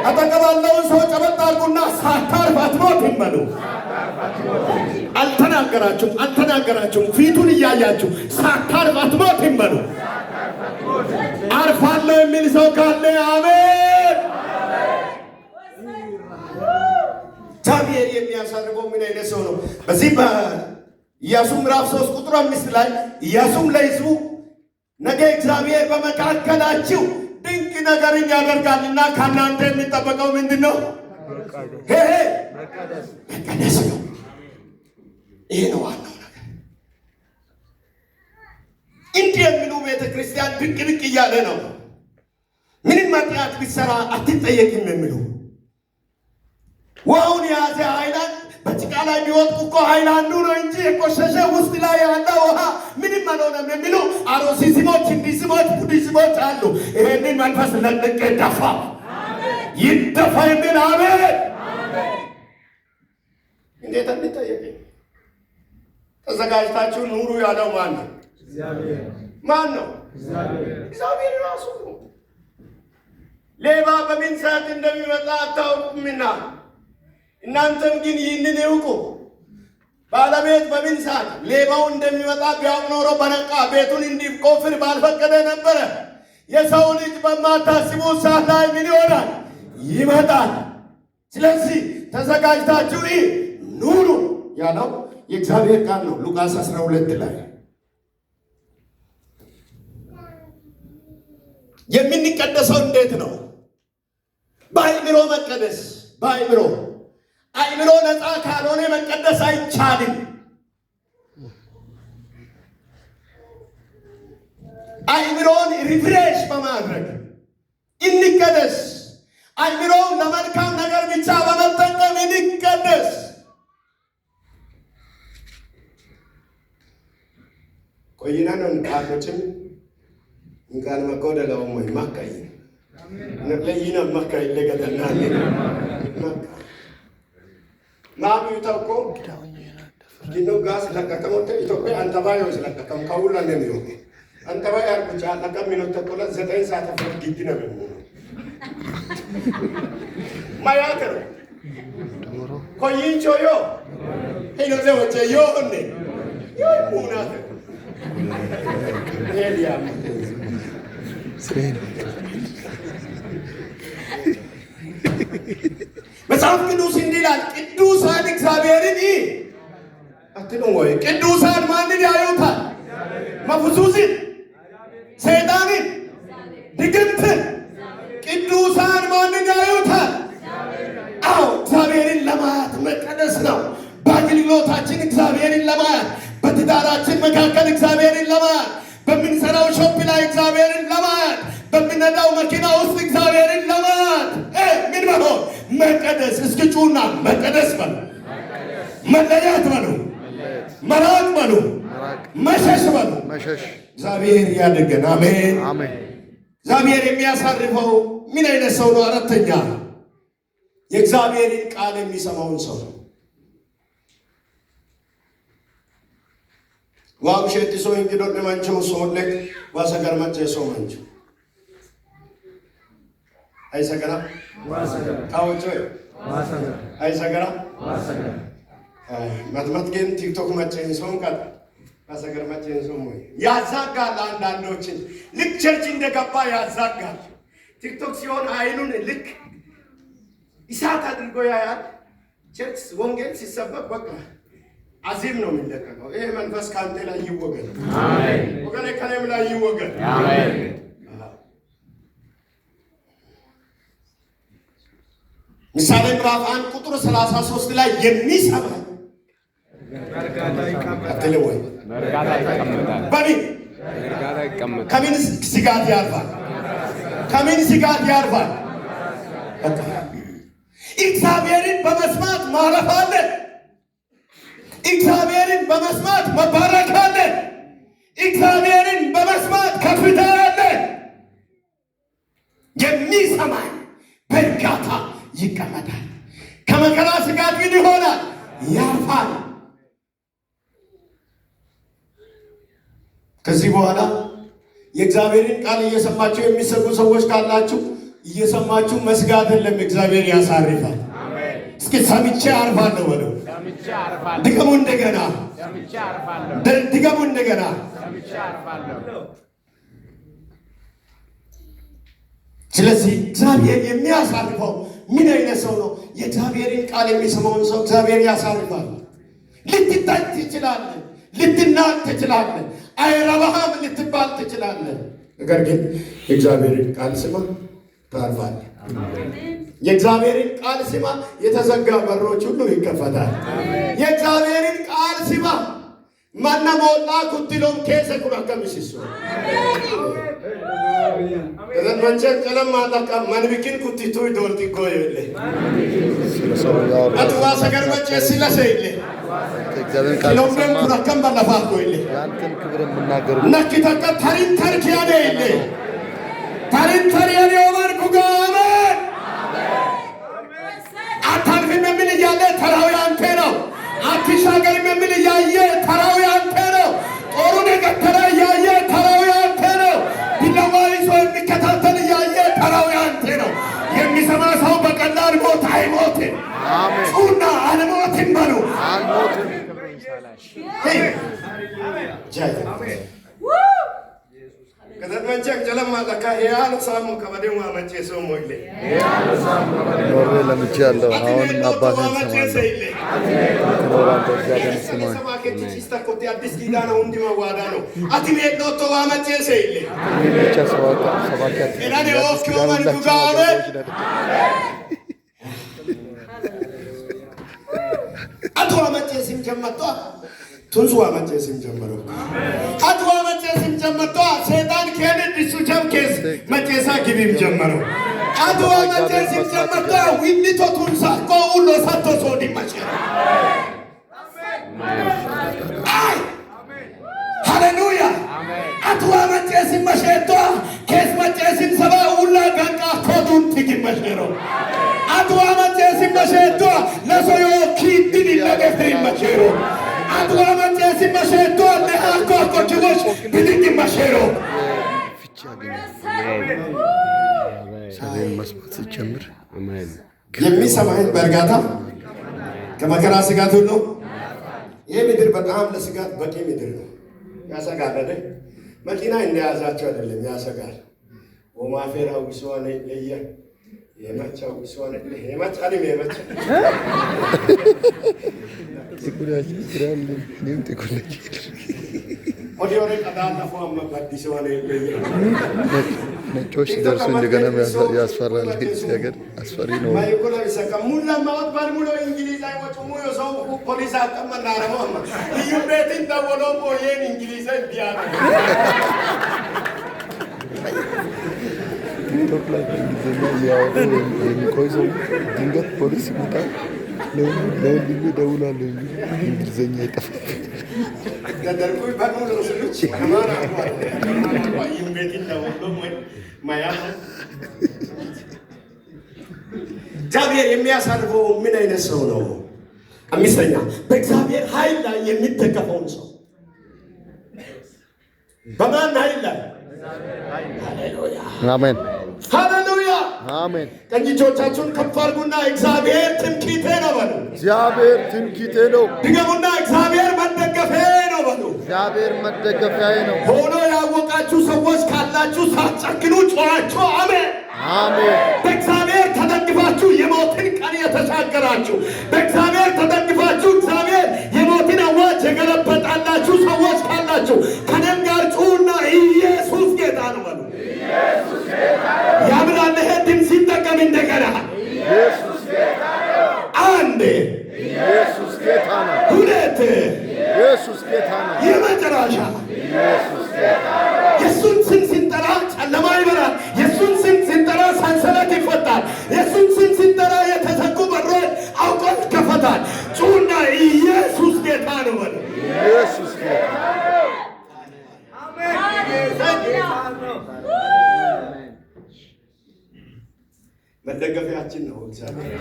Speaker 1: አጠገባለውን ሰው ጨበጥ አድርጉና ሳታርፍ አትሞትም በሉ። አልተናገራችሁም። ፊቱን እያያችሁ ሳታርፍ አትሞትም በሉ። አርፋለሁ የሚል ሰው ካለ አሜን። እግዚአብሔር የሚያሳርፈው ምን አይነት ሰው ነው? በዚህ በኢያሱ ምዕራፍ 3 ቁጥር 5 ላይ ኢያሱም ለሕዝቡ ነገ እግዚአብሔር በመካከላችሁ ድንቅ ነገርን ያደርጋልና ከእናንተ የሚጠበቀው ምንድን ነው? መቀደስ ነው። ይሄ ነው ዋናው ነገር። እንዲህ የሚሉ ቤተ ክርስቲያን ድንቅ ድንቅ እያለ ነው። ምንም ኃጢአት ቢሰራ አትጠየቅም የሚሉ ውሃውን የያዘ ሃይላንድ በጭቃ ላይ ቢወጥቁ እኮ ሃይላንዱ ነው እንጂ የቆሸሸ ውስጥ ላይ ያለ ውሃ ምንም አልሆነም የሚሉ አሮሲስሞች፣ እንዲስሞች፣ ቡዲስሞች አሉ። ይሄንን መንፈስ ለቅቄ ደፋ ይደፋ የሚል አሜን። እንዴት እንጠየቅ? ተዘጋጅታችሁ ኑሩ ያለው ማን ነው? ማን ነው? እግዚአብሔር ራሱ ነው። ሌባ በምን ሰዓት እንደሚመጣ አታውቁምና እናንተም ግን ይህንን እወቁ። ባለቤት በምን ሰዓት ሌባው እንደሚመጣ ቢያውቅ ኖሮ በነቃ ቤቱን እንዲቆፍር ባልፈቀደ ነበረ። የሰው ልጅ በማታስቡ ሰዓት ላይ ምን ይሆናል? ይመጣል። ስለዚህ ተዘጋጅታችሁ ኑሩ ያለው የእግዚአብሔር ቃል ነው። ሉቃስ 12 ላይ የምንቀደሰው እንዴት ነው? በአእምሮ መቀደስ። አእምሮ ነፃ ካልሆነ መቀደስ አይቻልም። አእምሮን ሪፍሬሽ በማድረግ እንቀደስ። አእምሮን ለመልካም ነገር ብቻ በመጠቀም እንቀደስ። ቆይና ነው ቃሎችን እንካን መቆደላው ወይ ማካይ ነለይና ማካይ ለገደና ማቢው ታውቆ ዲኖ ጋስ ለቀቀሞተ ኢትዮጵያ አንተባዮ ስለቀቀም ካውላ ነው አንተባዮ አርኩቻ ለቀም ነው ተቆለ 9 ሰዓት ፍርድ ግድ ነው ማያከር ኮይንቾ ዮ ሄሎ ዘወቸ ዮ እንዴ ዮ ሙናተ ሄሊያ ስሬን መጽሐፍ ቅዱስ እንዲላል ቅዱሳን እግዚአብሔርን አትሉም ወይ? ቅዱሳን ማንን ያዩታል? መፍዙዝን፣ ሰይጣንን፣ ድግምትን። ቅዱሳን ማንን ያዩታል? አዎ እግዚአብሔርን ለማየት መቀደስ ነው። በአገልግሎታችን እግዚአብሔርን ለማየት፣ በትዳራችን መካከል እግዚአብሔርን ለማየት፣ በምንሰራው ሾፕ ላይ እግዚአብሔርን ለማየት፣ በምንነዳው መኪና ውስጥ እግዚአብሔርን ለማየት ምን በለው? መቀደስ። እስኪ ጩና መቀደስ በሉ፣ መለያት በሉ፣ መራቅ በሉ፣ መሸሽ በሉ። እግዚአብሔር ያድርገን። አሜን። እግዚአብሔር የሚያሳርፈው ምን አይነት ሰው ነው? አራተኛ የእግዚአብሔርን ቃል የሚሰማውን ሰው ነው። ዋብሸት ሰው እንግዶ ለማንቸው ሰውልክ ዋሰገር ማጨ ሰው ማንቸው አይሰገራ ታውጆ አይሰገራ ማትማት ግን ቲክቶክ ማጨኝ ሰው ቃል ዋሰገር ማጨኝ ሰው ሞይ ያዛጋል። አንዳንዶችን ልክ ቸርች እንደገባ ያዛጋል። ቲክቶክ ሲሆን አይኑን ልክ ኢሳት አድርጎ ያያል። ቸርች ወንጌል ሲሰበክ በቃ አዚም ነው የሚለቀቀው። ይሄ መንፈስ ካንተ ላይ ይወገድ። አሜን። ወገኔ ከኔም ላይ ይወገድ። አሜን። ምሳሌ ምዕራፍ 1 ቁጥር 33 ላይ የሚሰማ አትለወይ ከምን ስጋት ያርፋል? ከምን ስጋት ያርፋል? እግዚአብሔርን በመስማት ማረፍ አለ። እግዚአብሔርን በመስማት መባረክ አለ። እግዚአብሔርን በመስማት ከፍታ አለ። የሚሰማኝ በእርጋታ ይቀመጣል። ከመከራ ስጋት ግን ይሆናል፣ ያርፋል። ከዚህ በኋላ የእግዚአብሔርን ቃል እየሰማችሁ የሚሰጉ ሰዎች ካላችሁ እየሰማችሁ መስጋት የለም፣ እግዚአብሔር ያሳርፋል። እስኪ ሰምቼ አርፋለሁ በሉ። ድገሙ እንደገና፣ ድገሙ እንደገና። ስለዚህ እግዚአብሔር የሚያሳርፈው ምን አይነት ሰው ነው? የእግዚአብሔርን ቃል የሚሰማውን ሰው እግዚአብሔር ያሳርፋል። ልትታይ ትችላለህ፣ ልትናቅ ትችላለህ፣ አይረባህም ልትባል ትችላለህ። ነገር ግን የእግዚአብሔርን ቃል ስማ ታርፋለህ። የእግዚአብሔርን ቃል ስማ፣ የተዘጋ በሮች ሁሉ ይከፈታል። የእግዚአብሔርን ቃል ስማ። ማና ሞላ ኩትሎም ኬሰ ኩራከምሲሱ ከዘን መንቸን ቀለም ማጣቃ ማንቢኪን ኩቲቱ ዶልቲ ጎየለ አጥዋ ሰገር መጨ ሲለሰይለ
Speaker 2: እግዚአብሔር ቃል
Speaker 1: ለምለም ኩራከም ባለፋት ጎየለ
Speaker 2: ያንተን ክብር የምናገር
Speaker 1: ነክተከ ታሪን ተርኪያኔ ይለ ታሪን ተርያኔ ወመር ኩጋመ አታልፍም የሚል እያለ ተራው ያንተ ነው። አትሻገርም የሚል እያየ ተራው ያንተ ነው። ጦሩን የገተረ እያየ ተራው ያንተ ነው። ቢላዋ ይዞ የሚከታተል እያየ ተራው ያንተ ነው። የሚሰማ ሰው በቀላል ሞት አይሞትም። ጩና አልሞትም በሉ። ከዘን መንቸክ ጀለማ ለካ ያሉ ሳሙ ከበደማ መንቸ ሰው ሞይለ
Speaker 2: ኖሬ ለምቼ ያለው አሁን አባቴን ሰማለሁ። ኖራን ተጋደም ሰማኝ
Speaker 1: ሲስተኮቲ አዲስ ኪዳን ሁንዲ መዋዳ ነው። አቲሜ ዶቶ ዋመቼ ሰይለ
Speaker 2: ብቻ ሰባኪያት
Speaker 1: እራኔ ኦስኪ ወመን ጉጋበ አቶ ዋመቼ ሲም ጀመጣ ቱንሱ ዋመቼ ሲም ጀመረው አቶ ዋመቼ ሲም ጀመጣ ሰይጣን ከነ ዲሱ ጀም ኬስ መቼሳ ግቢም ጀመረው አቶ ዋመቼ ሲም ጀመጣ ዊኒቶ ቱንሳ ቆኡሎ ሳቶ ሶዲ ማቸ ሃሌሉያ አቶ ዋመቼ ሲም መሸቶ ኬስ መቼ ሲም ሰባ ኡላ ጋንቃ ኮዱን ትግመሽሮ አቶ ዋመቼ ሲም መሸቶ ለሶዮ ኪድኒ ለገፍሪ መቸሮ አቶ ዋመቼ ሲም መሸቶ ለአኮ ኮችቦች ብድግ መሸሮ
Speaker 2: ሰሌን መስማት ሲጀምር
Speaker 1: የሚሰማህን በእርጋታ ከመከራ ስጋት ሁሉ ይህ ምድር በጣም ለስጋት በቂ ምድር ነው። ያሰጋል አይደል? መኪና እንደያዛቸው አይደለም፣ ያሰጋል። ወማፌራው ሲሆን ለየ የማቻው ሲሆን የማቻልም የማቻ
Speaker 2: ትኩራች ትራል ኒም ትኩራች
Speaker 1: ወዲያውኑ ቀዳዳፎ አመባዲ ሲሆን ለየ
Speaker 2: ነጮች ደርሶ እንደገና ያስፈራል። ሲያገር አስፈሪ ነው።
Speaker 1: ማይኮላ ይሰካ ሙላ ማውት ባልሙሎ እንግሊዝ አይወጡ ሙዮ ሰው ፖሊስ አቀመና ረማማ ይዩቤትን ደወሎ ሞየን እንግሊዝ ቢያነ
Speaker 2: ቲክቶክ ላይ እንግሊዝኛ ያወሩ የሚቆይ ሰው ድንገት ፖሊስ ይመጣል። ለወንድሜ እደውላለሁ እንግሊዝኛ ይጠፋል።
Speaker 1: ገደርኩ ባኑ ለሰሎች ከማና ይዩቤትን ደወሎ ሞይ ማያ እግዚአብሔር የሚያሳርፈው ምን አይነት ሰው ነው? አምስተኛ በእግዚአብሔር ኃይል ላይ የሚደገፈውን ሰው። በማን ኃይል ላይ? ሃሌሉያ
Speaker 2: አሜን
Speaker 1: ሃሌሉያ
Speaker 2: አሜን።
Speaker 1: ቀኝ እጆቻችሁን ከፍ አድርጉና እግዚአብሔር ትምክህቴ ነው በሉ።
Speaker 2: እግዚአብሔር ትምክህቴ ነው።
Speaker 1: ድገሙና እግዚአብሔር መደገፊያዬ ነው በሉ።
Speaker 2: እግዚአብሔር መደገፊያዬ ነው።
Speaker 1: ሆኖ ያወቃችሁ ሰዎች ካላችሁ ሳትጨክኑ ጮኻችሁ አሜን
Speaker 2: አሜን።
Speaker 1: በእግዚአብሔር ተደግፋችሁ የሞትን ቀን የተሻገራችሁ፣ በእግዚአብሔር ተደግፋችሁ እግዚአብሔር የሞትን አዋጅ የገለበጣላችሁ ሰዎች ካላችሁ ከደም ጋር ጩኹና ኢየሱስ ጌታ ነው በሉ። ኢየሱስ ጌታ ነው። ያምራል። ይሄ ድምፅ ሲጠቀም እንደገና ኢየሱስ ጌታ ነው። አንድ
Speaker 2: ኢየሱስ ጌታ ነው።
Speaker 1: ሁለት
Speaker 2: ኢየሱስ ጌታ ነው።
Speaker 1: የመጨረሻ
Speaker 2: ኢየሱስ ጌታ ነው።
Speaker 1: የሱን ስም ሲጠራ ጨለማ ይበራል። የሱን ስም ሲጠራ ሰንሰለት ይፈታል። የሱን ስም ሲጠራ የተዘጉ በሮች አውቆት ይከፈታል። ጩኹና ኢየሱስ ጌታ ነው በሉ።
Speaker 2: ኢየሱስ ጌታ ነው።
Speaker 1: መደገፊያችን ነው እግዚአብሔር።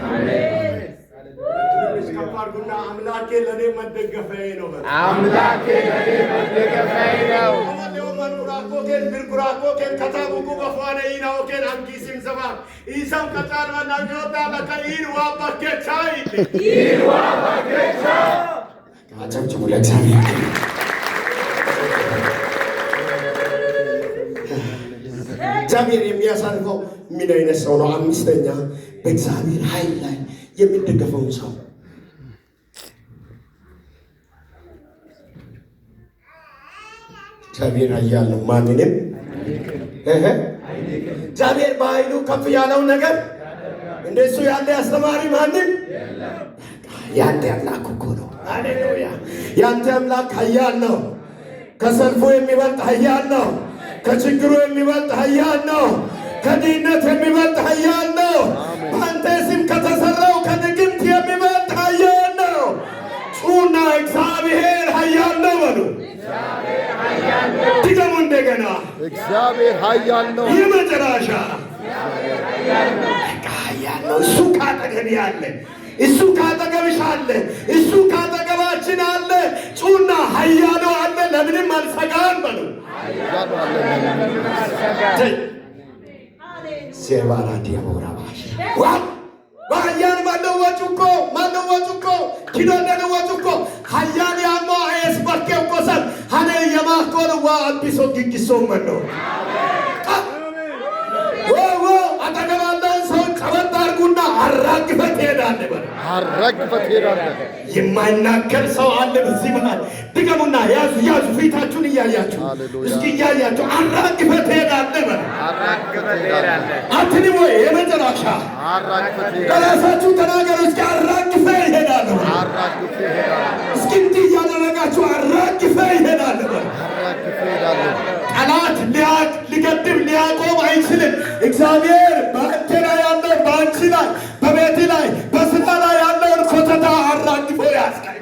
Speaker 1: ከፋርጉና አምላኬ ለኔ መደገፊያዬ ነው በሉ።
Speaker 3: አምላኬ ለኔ መደገፊያዬ ነው።
Speaker 1: koken katabuku bafwane ina oken angisim zaman. Isam katarwa nagyota laka irwa bakechai. Irwa bakechai. አጨብጭቡ ለእግዚአብሔር። እግዚአብሔር የሚያሳርፈው ምን አይነት ሰው ነው? አምስተኛ በእግዚአብሔር ኃይል ላይ የሚደገፈውን ሰው። እግዚአብሔር ኃያል ነው፣ ማንንም እግዚአብሔር በኃይሉ ከፍ ያለው ነገር እንደሱ ያለ አስተማሪ ማንም ያንተ አምላክ እኮ ነው። ሃሌሉያ! ያንተ አምላክ ኃያል ነው። ከሰልፉ የሚበልጥ ኃያል ነው። ከችግሩ የሚበልጥ ኃያል ነው። ከድህነት የሚበልጥ ኃያል ነው። በአንተ ስም ከተሰራው ከድግምት የሚበልጥ ኃያል ነው። ጩና እግዚአብሔር ኃያል ነው በሉ። ድገሙ እንደገና። እግዚአብሔር ኃያል ነው። የመጨረሻ ኃያል ነው። እሱ ካጠገብ ያለ፣ እሱ ካጠገብሽ አለ፣ እሱ ካጠገባችን አለ። ጩና ኃያሉ አለ፣ ለምንም አልሰጋም በሉ። ሴባራ ዲያቦራባሽ ኃያል ማነወጩኮ ኪዶደነወጩኮ ኃያል ያሞ አይስበከው ቆሰል ሀነ የማኮን ዋ አቢሶ ግግሶ መኖ አጠገባለን ሰው ጨበጥ አድርጉና አራግፈት ሄዳለ በል። አራግፈት ሄዳለ። የማይናገር ሰው አለ በዚህ መሃል። ድገሙና ያዙ ፊታችሁን እያያችሁ እስኪ እያያችሁ አራግፈት ሄዳለ በል። አራግፈት ሄዳለ። አትንም ወይ የመጨረሻ አራግፈት ሄዳለ። ለራሳችሁ ተናገሩ እስኪ አራግፈ ይሄዳለ። አራግፈ ይሄዳለ። እስኪ እንዲህ እያደረጋችሁ አራግፈ ይሄዳለ በል። አራግፈ ይሄዳለ። ጠላት ሊገድብ ሊያቆም አይችልም። እግዚአብሔር በአንተ ላይ ያለው በአንቺ ላይ በቤት ላይ በስራ ላይ ያለውን ኮተታ አራግፎ ያስቀኝ።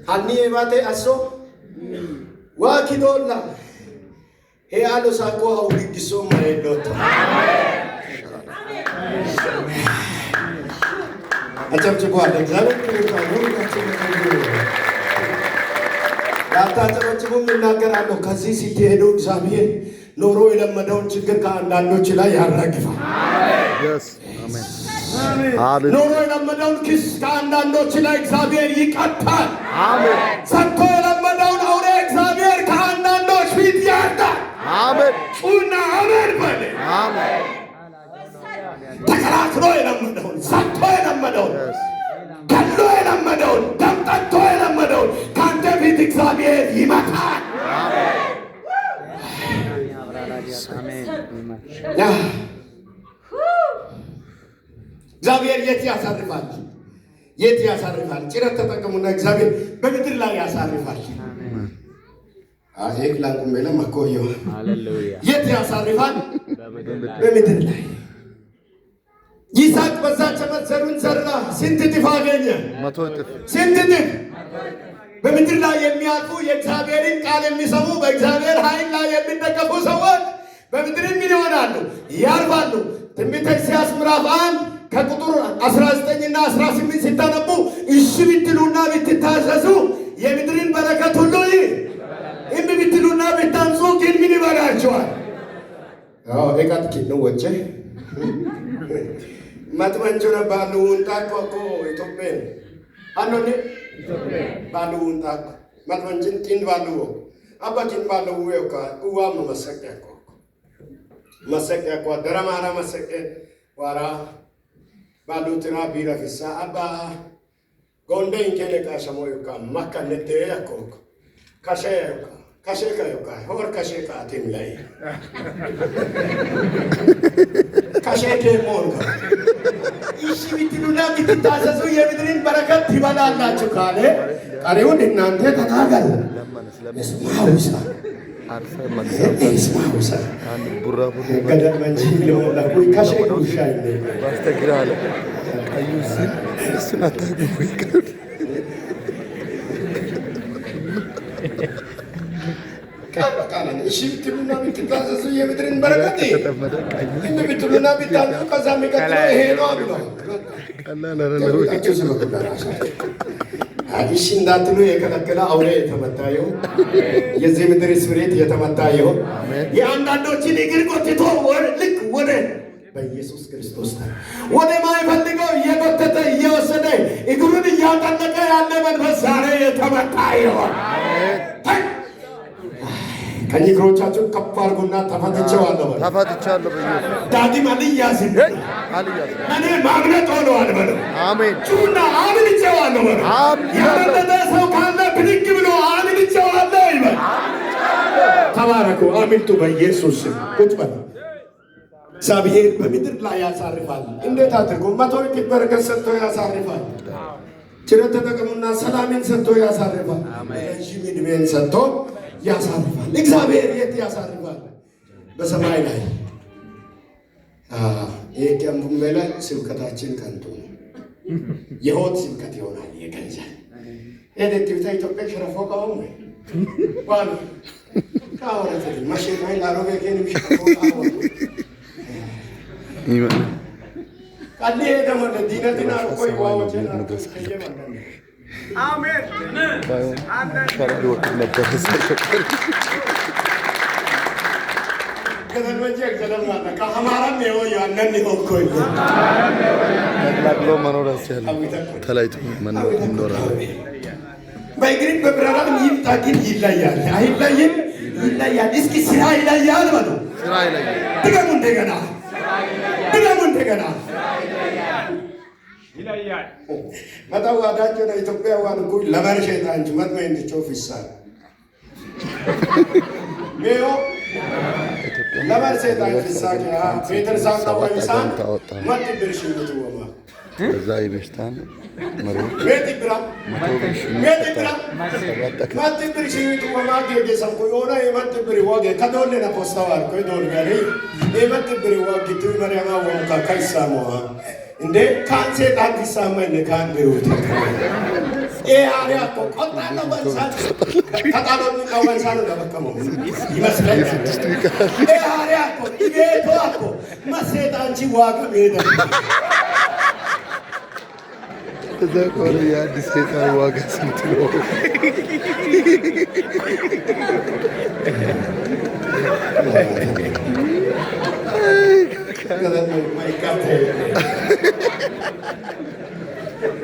Speaker 1: አኒ ባቴ አሶ ዋኪዶላ ሄአሎ ሳኮ አውግጊሶ ማይሎት አጨብጭቧል። እግዚአብሔር ያታጨበጭቡም እናገራለሁ። ከዚህ ስትሄዱ እግዚአብሔር ኖሮ የለመደውን ችግር ከአንዳንዶች ላይ ያራግፋል። ኖሮ የለመደውን ክስ ከአንዳንዶች ላይ እግዚአብሔር ይቀጣል። ሰጥቶ የለመደውን አውሬ እግዚአብሔር ከአንዳንዶች ፊት ያርዳል። ጩና አሜን በል። ተከራክሮ የለመደውን ሰጥቶ የለመደውን ገሎ የለመደውን ደም ጠጥቶ የለመደውን ከአንተ ፊት እግዚአብሔር ይመታል። እግዚአብሔር የት ያሳርፋል? የት ያሳርፋል? ጭረት ተጠቀሙና እግዚአብሔር በምድር ላይ ያሳርፋል። ክላንቁሜለ መኮዮ የት ያሳርፋል? በምድር ላይ። ይስሐቅ በዛች ዓመት ዘሩን ዘራ። ስንት እጥፍ አገኘ? 100 እጥፍ። ስንት እጥፍ? በምድር ላይ የሚያልፉ የእግዚአብሔርን ቃል የሚሰሙ በእግዚአብሔር ኃይል ላይ የሚደገፉ ሰዎች በምድር ምን ይሆናሉ? ያርፋሉ። ትንቢተ ኢሳይያስ ምዕራፍ 1 ከቁጥር 19 እና 18 ሲታነቡ እሺ ብትሉና ብትታዘዙ የምድርን በረከት ሁሉ እምቢ ብትሉና ብታምፁ ግን ምን ይበላችኋል? ኤቃት ነው ወጨ ማጥመንጆና ባሉን ታቆቆ ኢትዮጵያ አኖኔ ባሉን ታቆ ማጥመንጅን ቲን ባሉ አባኪን ባሉ ወካ uwam masakya ko daramara masakya wara balu tira bira fisa aba gonde inkene ka shamoyo ka makanete yako kashe ka yoka hor kashe ka timlai kashe ke monga ishi bitiluna bititazazu yemidrin barakat tibalalachu kale qareun innante tatagaru esmausa esmausa burra kada manjilo la kui kashe ko shaine basta grale ayusin sunata buika ካባካና እሺ ትሉና ብትታዘዙ የምድርን በረከት እንደ ብትሉና ብታንቱ ከዛ የሚቀጥለው ይሄ ነው ብሎ እሺ እንዳትሉ የከለከለ አውሬ የተመታ ይሁን። የዚህ ምድር ስፕሪት የተመታ ይሁን። የአንዳንዶችን እግር ጎትቶ ልክ ወደ በኢየሱስ ክርስቶስ ወደ ማይፈልገው እየጎተተ እየወሰደ እግሩን እያጠለቀ ያለ መንፈስ ዛሬ የተመታ ይሁን። ቀኝ እግሮቻችሁን ከፍ አድርጉና ተፈትቼዋለሁ።
Speaker 2: ተፈትቻለሁ በኢየሱስ
Speaker 1: ዳግም አልያዝም። እኔ ማምለጥ ሆነዋል በለው።
Speaker 2: አሜን።
Speaker 1: ጩና አምልጬዋለሁ በለው። ያመለጠ ሰው ካለ ብድግ ብሎ አምልጬዋለሁ ይበል። ተባረኩ። አምልጡ በኢየሱስ ስም። ቁጭ በል። እግዚአብሔር በምድር ላይ ያሳርፋል። እንዴት አድርጎ መቶ እጥፍ በረከት ሰጥቶ ያሳርፋል። ችረት ተጠቅሙና ሰላምን ሰጥቶ ያሳርፋል። ረዥም ዕድሜን ሰጥቶ ያሳርፋል። እግዚአብሔር የት ያሳርፋል? በሰማይ ላይ። ይህ ቀንቡም ላይ ስብከታችን ከንቱ ነው። የሆድ ስብከት ይሆናል። የገንዘብ የደትብታ ኢትዮጵያ ሽረፎ ቃወም ባሉ ቃወረት ማሽማይ ላሮቤኬን የሚሸረፎ ቃወም ቃሌ ደግሞ ለዲነትና ቆይ ዋወጀና አሜን ፈራሪ ወጥ ነበር ሰከር ከደረጀ ከደረማታ ከአማራም ነው ያንን ነው ቆይ ተላቅሎ መኖር ያስችላል። ተላይቶ መኖር ይኖራል። በእግሪም በብራራም ይምጣግን ይለያል። አይለይም ይለያል። እስኪ ስራ ይለያል ማለት ስራ ይለያል። ድገሙ እንደገና ድገሙ እንደገና ይለያል። መጣዋዳቸው ነው ኢትዮጵያ ዋን ኩል ለማርሸታ እንጂ መጥቶ እንድቾፍ ይሳል ሜዮ ለማርሸታ ይሳል ያ ፔተርሳን ታዋይሳን ማጥ ብርሽ ይወማ እዛ ይበሽታን መሩ ሜትብራ ሜትብራ ማጥ ብርሽ ይወማ ገገሰን ኮይና የማጥብሪ ወገ ከዶለና ፖስታዋር ኮይዶል ጋሪ የማጥብሪ ወገ ትመሪያማ ወንካ ካይሳሞ እንዴ ካንሴ ታዲሳመን ካንብሩት አሪያ ቆጣና ወንሳት ከታሎኒ ከወንሳት ለበከመው ይመስላል። አሪያ ይቤቶ አቆ ማሴታንቺ ዋጋ ሜዳ እዛ ቆረ የአዲስ ሴጣን ዋጋ ስንት ነው?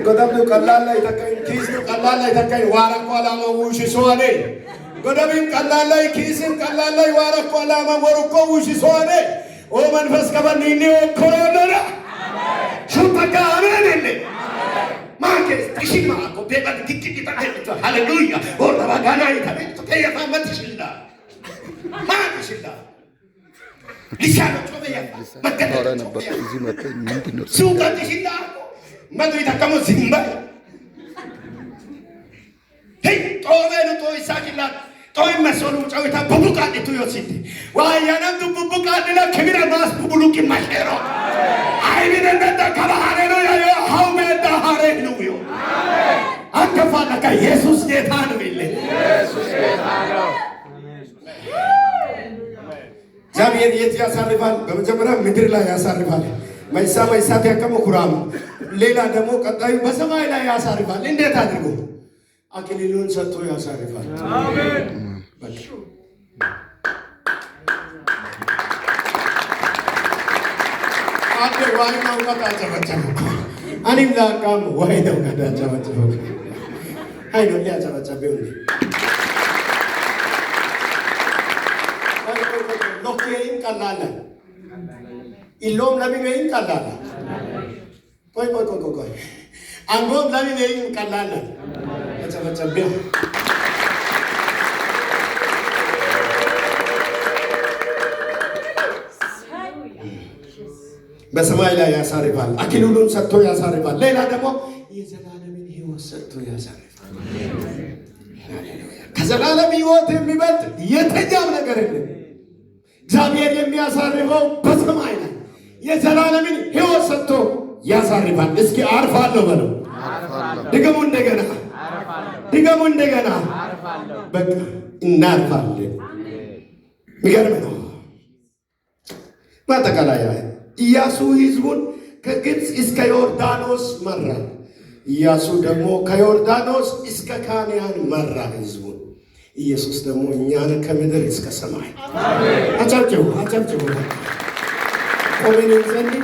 Speaker 1: godabdu qallalla itakai kiisnu qallalla itakai warakko alama wushisuane godabin qallalla kiisin qallalla warakko alama warukko wushisuane o manfas kabanini o koronora shutaka amenene mankes tishima ko beban tikki ta hallelujah o tabagana itabetu keya famatishilla matishilla lisano tobeya makara nabba izi mate nindino suka tishilla madu itakamo zimba hey tobe to isakilla toy masolu chawita bubuka itu yositi wa yana du bubuka dina kemira mas bubuluki mahero ai binenda kabahare no ya how me da hare no yo akafana ka jesus ጌታን ቢል ኢየሱስ ጌታ ነው። እግዚአብሔር የት ያሳርፋል? በመጀመሪያ ምድር ላይ ያሳርፋል። ማይሳት ያከሙ ኩራም ሌላ ደግሞ ቀጣዩ በሰማይ ላይ ያሳርፋል። እንዴት አድርጎ? አክሊሉን ሰጥቶ ያሳርፋል። አሜን። አጤ ዋይ ነው ካታጨበጨበ አኒም ላቃም ዋይ ነው ካታጨበጨበ አይዶ ሊያጨበጨበው እንዴ ሎኬን ቀላለ ኢሎም ለሚበይን ቀላለ ቆይ አንጎም ለሚበይን ቀላለ ያጨበጨበው በሰማይ ላይ ያሳርፋል። አክሊሉን ሰጥቶ ያሳርፋል። ሌላ ደግሞ የዘላለምን ሕይወት ሰጥቶ ያሳርፋል። ከዘላለም ሕይወት የሚበልጥ የትኛው ነገር የለም። እግዚአብሔር የሚያሳርፈው በሰማይ ላይ የዘላለምን ሕይወት ሰጥቶ ያሳርፋል። እስኪ አርፋለሁ በለው። ድገሙ እንደገና፣ ድገሙ እንደገና። በቃ እናርፋለን። የሚገርም ነው። በአጠቃላይ ኢያሱ ሕዝቡን ከግብፅ እስከ ዮርዳኖስ መራ። ኢያሱ ደግሞ ከዮርዳኖስ እስከ ካንዓን መራ ህዝቡን። ኢየሱስ ደግሞ እኛን ከምድር እስከ ሰማይ አጨብጭቡ። ቆመን እንጸልይ።